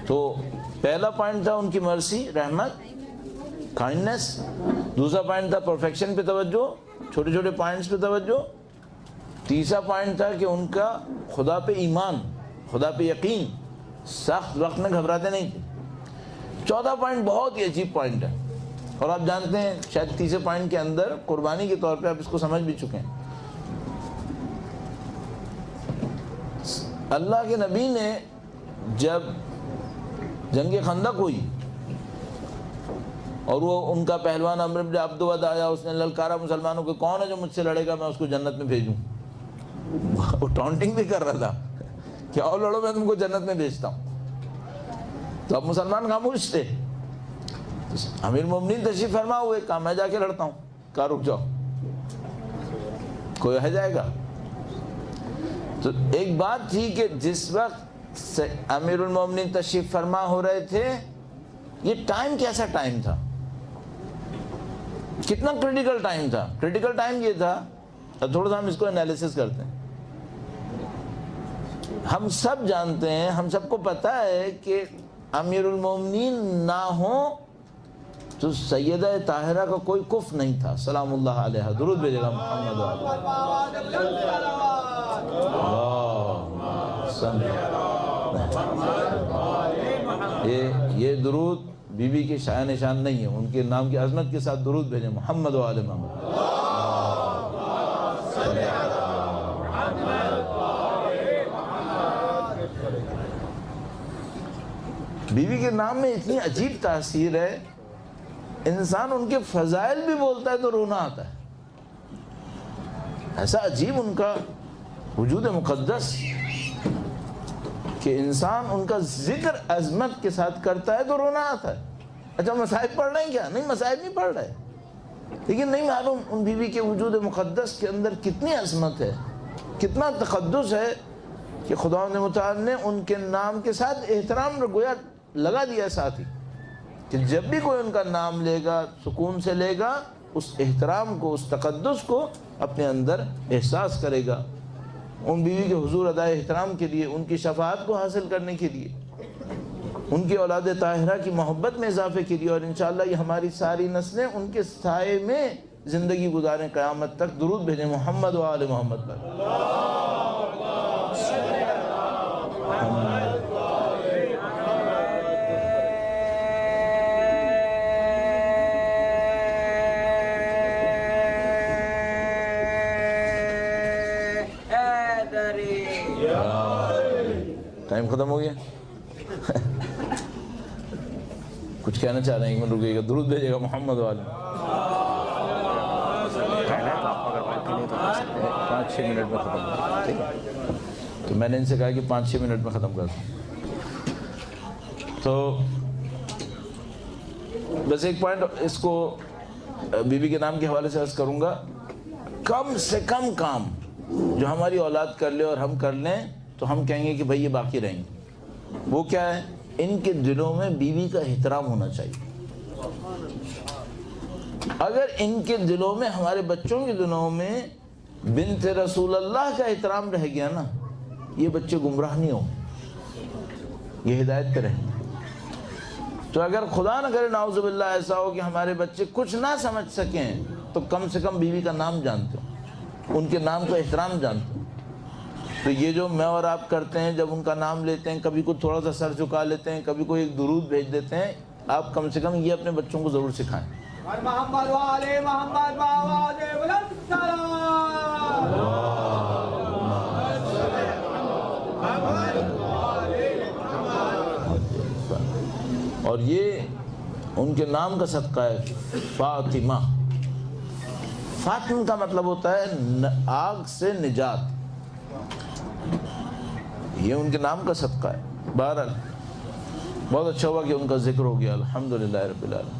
تو پہلا پوائنٹ تھا ان کی مرسی، رحمت، کائنڈنس۔ دوسرا پوائنٹ تھا پرفیکشن پہ توجہ، چھوٹے چھوٹے پوائنٹس پہ توجہ۔ تیسرا پوائنٹ تھا کہ ان کا خدا پہ ایمان، خدا پہ یقین، سخت وقت میں گھبراتے نہیں تھے۔ چوتھا پوائنٹ بہت ہی عجیب پوائنٹ ہے، اور آپ جانتے ہیں شاید تیسرے پوائنٹ کے اندر قربانی کے طور پہ آپ اس کو سمجھ بھی چکے ہیں۔ اللہ کے نبی نے جب جنگ خندق ہوئی اور وہ ان کا پہلوان عمرو بن عبد ود آیا، اس نے للکارا مسلمانوں کو، کون ہے جو مجھ سے لڑے گا میں اس کو جنت میں بھیجوں۔ وہ ٹانٹنگ بھی کر رہا تھا کہ آؤ لڑو میں تم کو جنت میں بھیجتا ہوں۔ تو اب مسلمان خاموش تھے۔ امیر المومنین تشریف فرما ہوئے، کہا میں جا کے لڑتا ہوں، کہا رک جاؤ، کوئی رہ جائے گا؟ تو ایک بات تھی کہ جس وقت امیر المومنین تشریف فرما ہو رہے تھے، یہ ٹائم کیسا ٹائم تھا، کتنا کریٹیکل ٹائم تھا۔ کریٹیکل ٹائم یہ تھا، تھوڑا سا ہم اس کو انالیسس کرتے ہیں۔ ہم سب جانتے ہیں، ہم سب کو پتہ ہے کہ امیر المومنین نہ ہوں تو سیدہ طاہرہ کا کوئی کفر نہیں تھا، سلام اللہ علیہ، درود بھیجے گا محمد یہ درود بی بی کے شایان نشان نہیں ہے، ان کے نام کی عظمت کے ساتھ درود بھیجیں محمد و آل محمد۔ بی بی کے نام میں اتنی عجیب تاثیر ہے، انسان ان کے فضائل بھی بولتا ہے تو رونا آتا ہے، ایسا عجیب ان کا وجود مقدس کہ انسان ان کا ذکر عظمت کے ساتھ کرتا ہے تو رونا آتا ہے۔ اچھا مصائب پڑھ رہے ہیں کیا؟ نہیں، مصائب نہیں پڑھ رہے، لیکن نہیں معلوم ان بیوی کے وجود مقدس کے اندر کتنی عظمت ہے، کتنا تقدس ہے کہ خدا متعال نے ان کے نام کے ساتھ احترام گویا لگا دیا ساتھ ہی، کہ جب بھی کوئی ان کا نام لے گا سکون سے لے گا، اس احترام کو، اس تقدس کو اپنے اندر احساس کرے گا، ان بیوی کے حضور ادائے احترام کے لیے، ان کی شفاعت کو حاصل کرنے کے لیے، ان کی اولاد طاہرہ کی محبت میں اضافے کے لیے، اور انشاءاللہ یہ ہماری ساری نسلیں ان کے سائے میں زندگی گزاریں قیامت تک۔ درود بھیجیں محمد و آل محمد پر۔ ٹائم ختم ہو گیا؟ کچھ کہنا چاہ رہے ہیں؟ ایک منٹ رکیے گا، درود بھیجے گا محمد والے۔ 5-6 منٹ میں ختم کر، ٹھیک ہے؟ تو میں نے ان سے کہا کہ 5-6 منٹ میں ختم کر دوں۔ تو بس ایک پوائنٹ اس کو بی بی کے نام کے حوالے سے عرض کروں گا، کم سے کم کام جو ہماری اولاد کر لے اور ہم کر لیں تو ہم کہیں گے کہ بھئی یہ باقی رہیں گے۔ وہ کیا ہے؟ ان کے دلوں میں بیوی کا احترام ہونا چاہیے۔ اگر ان کے دلوں میں، ہمارے بچوں کے دلوں میں بنت رسول اللہ کا احترام رہ گیا نا، یہ بچے گمراہ نہیں ہوں، یہ ہدایت پہ رہیں۔ تو اگر خدا نہ کرے نعوذ باللہ ایسا ہو کہ ہمارے بچے کچھ نہ سمجھ سکیں، تو کم سے کم بیوی کا نام جانتے ہو، ان کے نام کا احترام جانتے ہو۔ تو یہ جو میں اور آپ کرتے ہیں، جب ان کا نام لیتے ہیں، کبھی کوئی تھوڑا سا سر جھکا لیتے ہیں، کبھی کوئی ایک درود بھیج دیتے ہیں، آپ کم سے کم یہ اپنے بچوں کو ضرور سکھائیں۔ محمد والے محمد بآواز بلند سلام۔ اور یہ ان کے نام کا صدقہ ہے، فاطمہ۔ فاطمہ کا مطلب ہوتا ہے آگ سے نجات، یہ ان کے نام کا صدقہ ہے۔ بہرحال بہت اچھا ہوا کہ ان کا ذکر ہو گیا، الحمدللہ رب العالمین۔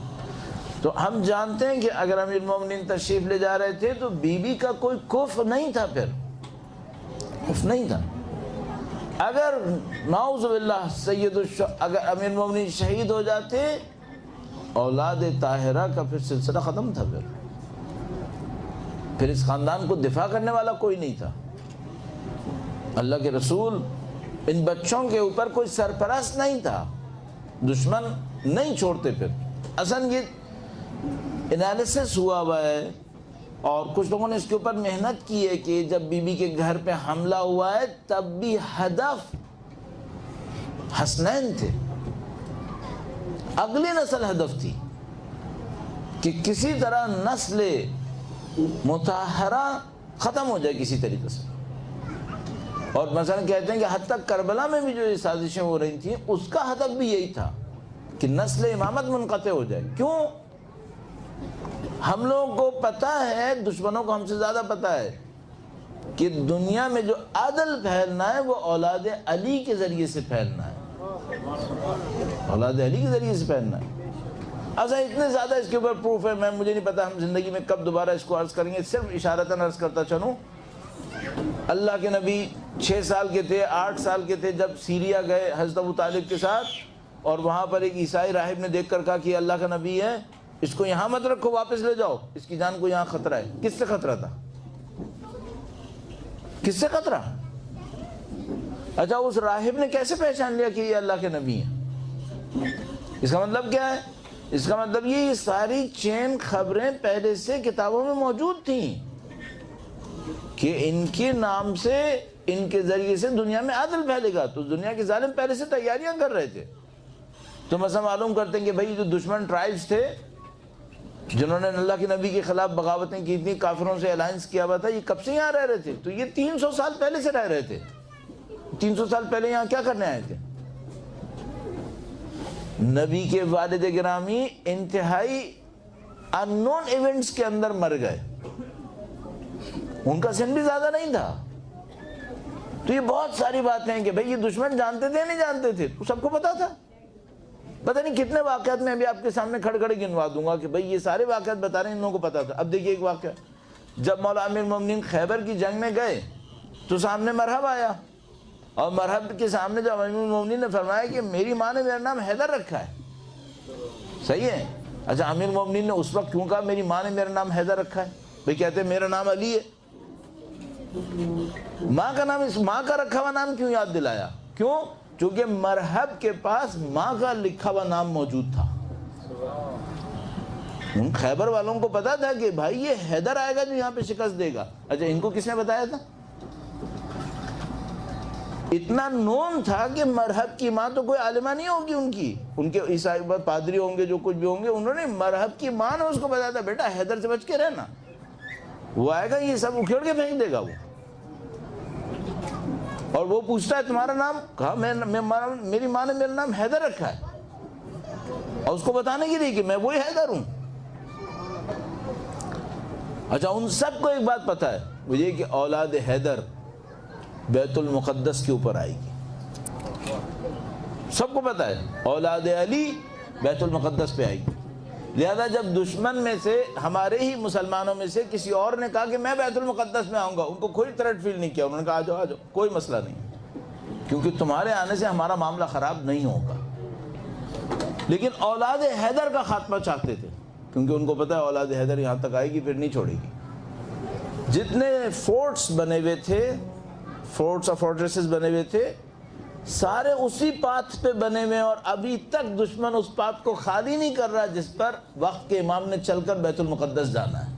تو ہم جانتے ہیں کہ اگر امیر المومنین تشریف لے جا رہے تھے تو بی بی کا کوئی کفر نہیں تھا، پھر کفر نہیں تھا۔ اگر نعوذ باللہ اگر امیر المومنین شہید ہو جاتے، اولاد طاہرہ کا پھر سلسلہ ختم تھا، پھر اس خاندان کو دفاع کرنے والا کوئی نہیں تھا۔ اللہ کے رسول ان بچوں کے اوپر کوئی سرپرست نہیں تھا، دشمن نہیں چھوڑتے۔ پھر اصل یہ انالیسس ہوا ہے، اور کچھ لوگوں نے اس کے اوپر محنت کی ہے کہ جب بی بی کے گھر پہ حملہ ہوا ہے تب بھی ہدف حسنین تھے، اگلی نسل ہدف تھی کہ کسی طرح نسل مطہرہ ختم ہو جائے کسی طریقے سے۔ اور مثلا کہتے ہیں کہ حتی کربلا میں بھی جو یہ سازشیں ہو رہی تھیں، اس کا ہدف بھی یہی تھا کہ نسل امامت منقطع ہو جائے۔ کیوں؟ ہم لوگوں کو پتہ ہے، دشمنوں کو ہم سے زیادہ پتہ ہے کہ دنیا میں جو عدل پھیلنا ہے وہ اولاد علی کے ذریعے سے پھیلنا ہے، اولاد علی کے ذریعے سے پھیلنا ہے۔ اچھا اتنے زیادہ اس کے اوپر پروف ہے، مجھے نہیں پتا ہم زندگی میں کب دوبارہ اس کو عرض کریں گے، صرف اشارتاً عرض کرتا چلوں۔ اللہ کے نبی 6 سال کے تھے، 8 سال کے تھے جب سیریا گئے حضرت ابو طالب کے ساتھ، اور وہاں پر ایک عیسائی راہب نے دیکھ کر کہا کہ اللہ کا نبی ہے، اس کو یہاں مت رکھو، واپس لے جاؤ، اس کی جان کو یہاں خطرہ ہے۔ کس سے خطرہ تھا؟ کس سے خطرہ؟ اچھا اس راہب نے کیسے پہچان لیا کہ یہ اللہ کے نبی ہیں؟ اس کا مطلب کیا ہے؟ اس کا مطلب یہ ساری چین خبریں پہلے سے کتابوں میں موجود تھیں کہ ان کے نام سے، ان کے ذریعے سے دنیا میں عدل پھیلے گا۔ تو دنیا کے ظالم پہلے سے تیاریاں کر رہے تھے۔ تو مثلا معلوم کرتے ہیں کہ بھائی جو دشمن ٹرائبز تھے جنہوں نے اللہ کے نبی کے خلاف بغاوتیں کی تھیں، کافروں سے الائنس کیا ہوا تھا، یہ کب سے یہاں رہ رہے تھے؟ تو یہ 300 سال پہلے سے رہ رہے تھے۔ 300 سال پہلے یہاں کیا کرنے آئے تھے؟ نبی کے والد گرامی انتہائی ان نون ایونٹس کے اندر مر گئے، ان کا سن بھی زیادہ نہیں تھا۔ تو یہ بہت ساری باتیں ہیں کہ بھئی یہ دشمن جانتے تھے نہیں جانتے تھے، تو سب کو پتا تھا۔ پتہ نہیں کتنے واقعات میں ابھی آپ کے سامنے کھڑے کھڑے گنوا دوں گا کہ بھئی یہ سارے واقعات بتا رہے ہیں، ان لوگوں کو پتا تھا۔ اب دیکھیے ایک واقعہ، جب مولا امیر المومنین خیبر کی جنگ میں گئے تو سامنے مرحب آیا، اور مرحب کے سامنے جب امیر المومنین نے فرمایا کہ میری ماں نے میرا نام حیدر رکھا ہے، صحیح ہے؟ اچھا امیر المومنین نے اس وقت کیوں کہا میری ماں نے میرا نام حیدر رکھا ہے؟ بھئی کہتے ہیں میرا نام علی ہے، ماں کا نام، اس ماں کا رکھا ہوا نام کیوں یاد دلایا؟ کیوں؟ چونکہ مرحب کے پاس ماں کا لکھا ہوا نام موجود تھا۔ ان خیبر والوں کو پتا تھا کہ بھائی یہ حیدر آئے گا جو یہاں پہ شکست دے گا۔ اچھا ان کو کس نے بتایا تھا؟ اتنا نون تھا کہ مرحب کی ماں تو کوئی عالمہ نہیں ہوگی، ان کے عیسائی پادری ہوں گے جو کچھ بھی ہوں گے، انہوں نے مرحب کی ماں نے اس کو بتایا تھا بیٹا حیدر سے بچ کے رہنا، وہ آئے گا یہ سب اکھیڑ کے پھینک دے گا وہ۔ اور وہ پوچھتا ہے تمہارا نام؟ کہا میری ماں نے میرا نام حیدر رکھا ہے، اور اس کو بتانے کے لیے کہ میں وہی حیدر ہوں۔ اچھا ان سب کو ایک بات پتہ ہے، وہ یہ کہ اولاد حیدر بیت المقدس کے اوپر آئے گی، سب کو پتہ ہے اولاد علی بیت المقدس پہ آئے گی۔ لہذا جب دشمن میں سے ہمارے ہی مسلمانوں میں سے کسی اور نے کہا کہ میں بیت المقدس میں آؤں گا، ان کو کوئی تھریٹ فیل نہیں کیا، انہوں نے کہا آ جاؤ آ جاؤ، کوئی مسئلہ نہیں، کیونکہ تمہارے آنے سے ہمارا معاملہ خراب نہیں ہوگا۔ لیکن اولاد حیدر کا خاتمہ چاہتے تھے، کیونکہ ان کو پتہ ہے اولاد حیدر یہاں تک آئے گی پھر نہیں چھوڑے گی۔ جتنے فورٹس بنے ہوئے تھے، فورٹس اور فورٹریسز بنے ہوئے تھے، سارے اسی پاتھ پہ بنے ہوئے، اور ابھی تک دشمن اس پاتھ کو خالی نہیں کر رہا جس پر وقت کے امام نے چل کر بیت المقدس جانا ہے۔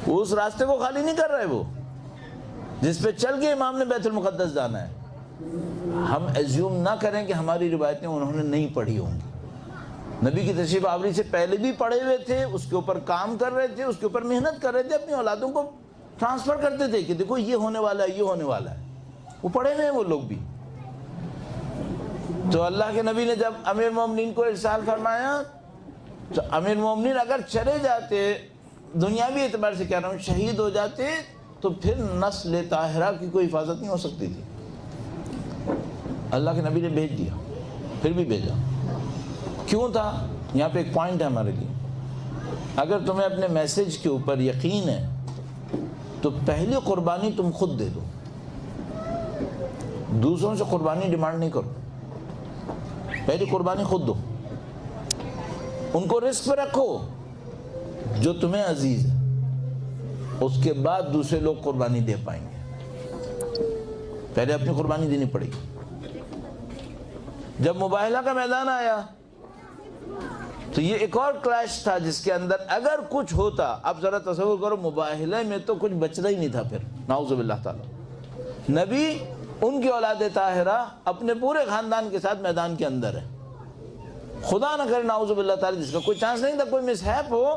وہ اس راستے کو خالی نہیں کر رہے، وہ جس پہ چل کے امام نے بیت المقدس جانا ہے۔ ہم ایزیوم نہ کریں کہ ہماری روایتیں انہوں نے نہیں پڑھی ہوں گی، نبی کی تشریف آوری سے پہلے بھی پڑھے ہوئے تھے، اس کے اوپر کام کر رہے تھے، اس کے اوپر محنت کر رہے تھے، اپنی اولادوں کو ٹرانسفر کرتے تھے کہ دیکھو یہ ہونے والا ہے، یہ ہونے والا ہے، وہ پڑھے ہوئے ہیں وہ لوگ بھی۔ تو اللہ کے نبی نے جب امیر مومنین کو ارسال فرمایا تو امیر مومنین اگر چلے جاتے، دنیاوی اعتبار سے کہہ رہا ہوں، شہید ہو جاتے تو پھر نسل طاہرہ کی کوئی حفاظت نہیں ہو سکتی تھی۔ اللہ کے نبی نے بھیج دیا، پھر بھی بھیجا، کیوں تھا؟ یہاں پہ ایک پوائنٹ ہے ہمارے لیے، اگر تمہیں اپنے میسج کے اوپر یقین ہے تو پہلی قربانی تم خود دے دو، دوسروں سے قربانی ڈیمانڈ نہیں کرو، پہلی قربانی خود دو، ان کو رزق پہ رکھو جو تمہیں عزیز ہے، اس کے بعد دوسرے لوگ قربانی دے پائیں گے، پہلے اپنی قربانی دینی پڑے گی۔ جب مباہلہ کا میدان آیا تو یہ ایک اور کلیش تھا جس کے اندر اگر کچھ ہوتا، اب ذرا تصور کرو مباہلے میں تو کچھ بچنا ہی نہیں تھا پھر، نعوذ باللہ تعالی۔ نبی ان کی اولاد طاہرہ اپنے پورے خاندان کے ساتھ میدان کے اندر ہے، خدا نہ کرے نعوذ باللہ تعالی جس کا کوئی چانس نہیں تھا، کوئی مسہیپ ہو،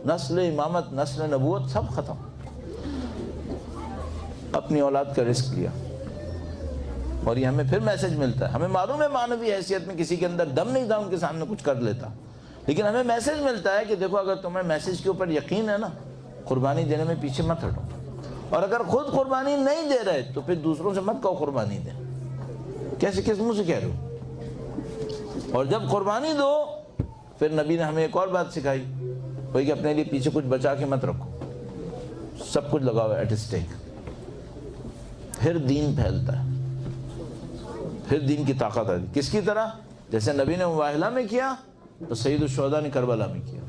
نسل امامت نسل نبوت سب ختم، اپنی اولاد کا رزق لیا۔ اور یہ ہمیں پھر میسج ملتا ہے، ہمیں معلوم ہے معنوی حیثیت میں کسی کے اندر دم نہیں تھا ان کے سامنے کچھ کر لیتا، لیکن ہمیں میسج ملتا ہے کہ دیکھو اگر تمہیں میسج کے اوپر یقین ہے نا، قربانی دینے میں پیچھے مت ہٹو، اور اگر خود قربانی نہیں دے رہے تو پھر دوسروں سے مت کہو قربانی دیں، کیسے کس منہ سے کہہ رہے ہو؟ اور جب قربانی دو پھر نبی نے ہمیں ایک اور بات سکھائی، وہی کہ اپنے لیے پیچھے کچھ بچا کے مت رکھو، سب کچھ لگا ہوا ہے ایٹ اسٹیک، پھر دین پھیلتا ہے، پھر دین کی طاقت آتی، کس کی طرح؟ جیسے نبی نے مباہلہ میں کیا تو سید الشہداء نے کربلا میں کیا،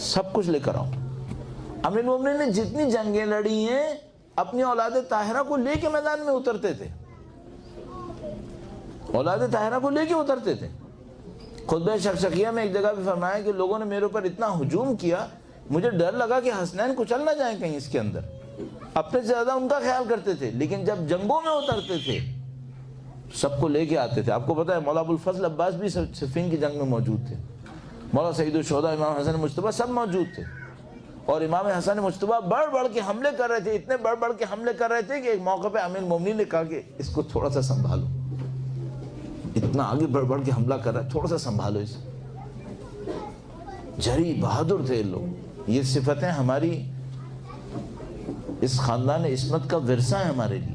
سب کچھ لے کر آؤ۔ امیر المومنین نے جتنی جنگیں لڑی ہیں اپنی اولاد طاہرہ کو لے کے میدان میں اترتے تھے، اولاد طاہرہ کو لے کے اترتے تھے۔ خطبہ شقشقیہ میں ایک جگہ بھی فرمایا کہ لوگوں نے میرے اوپر اتنا ہجوم کیا، مجھے ڈر لگا کہ حسنین کچل نہ جائیں کہیں اس کے اندر، اپنے سے زیادہ ان کا خیال کرتے تھے، لیکن جب جنگوں میں اترتے تھے سب کو لے کے آتے تھے۔ آپ کو پتہ ہے مولا ابو الفضل عباس بھی صفین کی جنگ میں موجود تھے، مولا سید الشہداء امام حسن مجتبیٰ سب موجود تھے، اور امام حسن مجتبیٰ بڑھ بڑھ کے حملے کر رہے تھے، اتنے بڑھ بڑھ کے حملے کر رہے تھے کہ ایک موقع پہ امیر المومنین نے کہا کہ اس کو تھوڑا سا سنبھالو، اتنا آگے بڑھ بڑھ کے حملہ کر رہا ہے، تھوڑا سا سنبھالو اسے۔ جری بہادر تھے لوگ، یہ صفتیں ہماری اس خاندان عصمت کا ورثہ ہے ہمارے لیے۔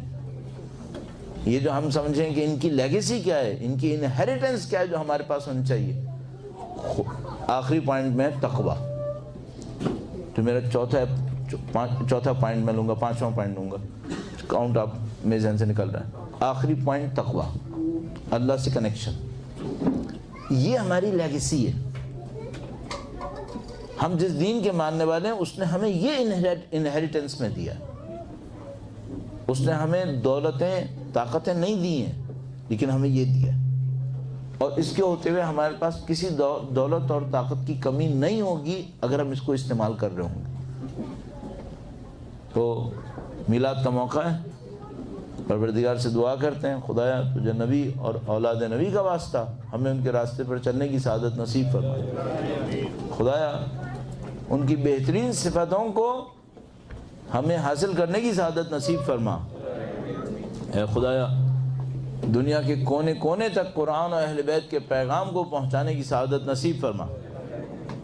یہ جو ہم سمجھیں کہ ان کی لیگیسی کیا ہے، ان کی انہیریٹنس کیا ہے جو ہمارے پاس ہونی چاہیے، آخری پوائنٹ میں تقویٰ، جو میرا چوتھا پوائنٹ میں لوں گا، پانچواں پوائنٹ لوں گا، کاؤنٹ آپ میرے ذہن سے نکل رہا ہے، آخری پوائنٹ تقویٰ، اللہ سے کنیکشن، یہ ہماری لیگیسی ہے۔ ہم جس دین کے ماننے والے ہیں اس نے ہمیں یہ انہیریٹنس میں دیا، اس نے ہمیں دولتیں طاقتیں نہیں دی ہیں، لیکن ہمیں یہ دیا، اور اس کے ہوتے ہوئے ہمارے پاس کسی دولت اور طاقت کی کمی نہیں ہوگی اگر ہم اس کو استعمال کر رہے ہوں گے۔ تو میلاد کا موقع ہے، پروردگار سے دعا کرتے ہیں، خدایا تجھے نبی اور اولاد نبی کا واسطہ ہمیں ان کے راستے پر چلنے کی سعادت نصیب فرما، خدایا ان کی بہترین صفتوں کو ہمیں حاصل کرنے کی سعادت نصیب فرما، اے خدایا دنیا کے کونے کونے تک قرآن اور اہل بیت کے پیغام کو پہنچانے کی سعادت نصیب فرما،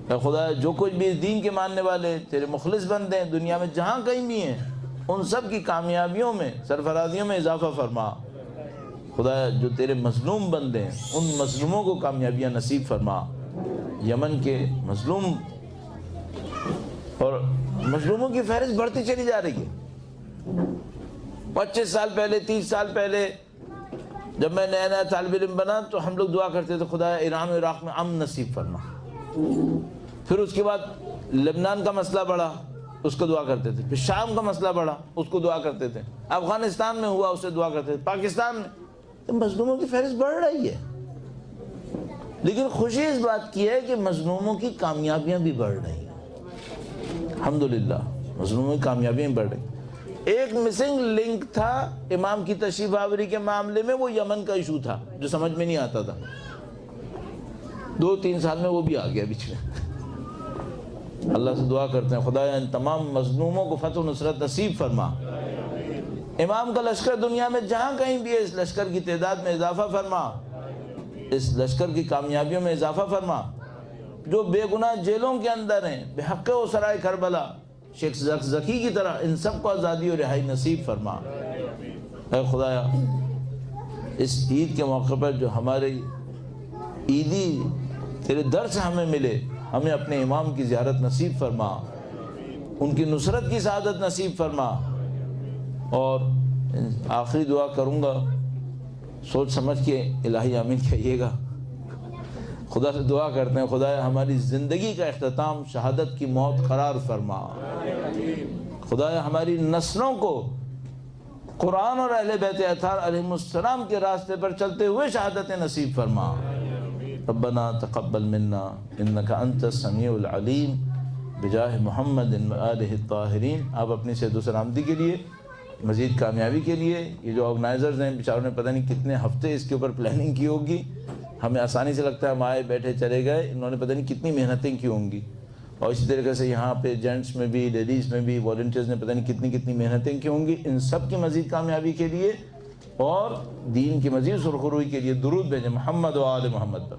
اے خدایا جو کچھ بھی اس دین کے ماننے والے تیرے مخلص بندے ہیں دنیا میں جہاں کہیں بھی ہیں، ان سب کی کامیابیوں میں سرفرازیوں میں اضافہ فرما، خدایا جو تیرے مظلوم بندے ہیں ان مظلوموں کو کامیابیاں نصیب فرما، یمن کے مظلوم، اور مظلوموں کی فہرست بڑھتی چلی جا رہی ہے۔ 25 سال پہلے 30 سال پہلے جب میں نیا نیا طالب علم بنا تو ہم لوگ دعا کرتے تھے خدا ایران و عراق میں امن نصیب فرما، پھر اس کے بعد لبنان کا مسئلہ بڑھا اس کو دعا کرتے تھے، پھر شام کا مسئلہ بڑھا اس کو دعا کرتے تھے، افغانستان میں ہوا اسے دعا کرتے تھے، پاکستان میں مظلوموں کی فہرست بڑھ رہی ہے، لیکن خوشی اس بات کی ہے کہ مظلوموں کی کامیابیاں بھی بڑھ رہی ہیں، الحمدللہ مظلوموں کی کامیابیاں بڑھ رہی ہیں۔ ایک مسنگ لنک تھا امام کی تشریف آوری کے معاملے میں، وہ یمن کا ایشو تھا جو سمجھ میں نہیں آتا تھا، 2-3 سال میں وہ بھی آ گیا بیچ میں۔ اللہ سے دعا کرتے ہیں خدایا ان تمام مظلوموں کو فتح و نصرت نصیب فرما، امام کا لشکر دنیا میں جہاں کہیں بھی ہے اس لشکر کی تعداد میں اضافہ فرما، اس لشکر کی کامیابیوں میں اضافہ فرما، جو بے گناہ جیلوں کے اندر ہیں بے حق و سرائے کربلا شیخ زکی کی طرح ان سب کو آزادی اور رہائی نصیب فرما، اے خدایا اس عید کے موقع پر جو ہمارے عیدی تیرے در سے ہمیں ملے، ہمیں اپنے امام کی زیارت نصیب فرما، ان کی نصرت کی سعادت نصیب فرما، اور آخری دعا کروں گا سوچ سمجھ کے الہی آمین کہیے گا، خدا سے دعا کرتے ہیں خدایا ہماری زندگی کا اختتام شہادت کی موت قرار فرما، خدایا ہماری نسلوں کو قرآن اور اہل بیت اطہار علیہم السلام کے راستے پر چلتے ہوئے شہادت نصیب فرما، ربنا تقبل منا انک انت السمیع العلیم بجاہ محمد وآلہ الطاہرین۔ آپ اپنی صحت و سلامتی کے لیے، مزید کامیابی کے لیے، یہ جو آرگنائزرز ہیں بیچاروں نے پتہ نہیں کتنے ہفتے اس کے اوپر پلاننگ کی ہوگی، ہمیں آسانی سے لگتا ہے ہم آئے بیٹھے چلے گئے، انہوں نے پتہ نہیں کتنی محنتیں کی ہوں گی، اور اسی طریقے سے یہاں پہ جینٹس میں بھی لیڈیز میں بھی والنٹیئرز نے پتہ نہیں کتنی محنتیں کی ہوں گی، ان سب کی مزید کامیابی کے لیے اور دین کی مزید سرخروئی کے لیے درود بھیجیں محمد و آل محمد پر۔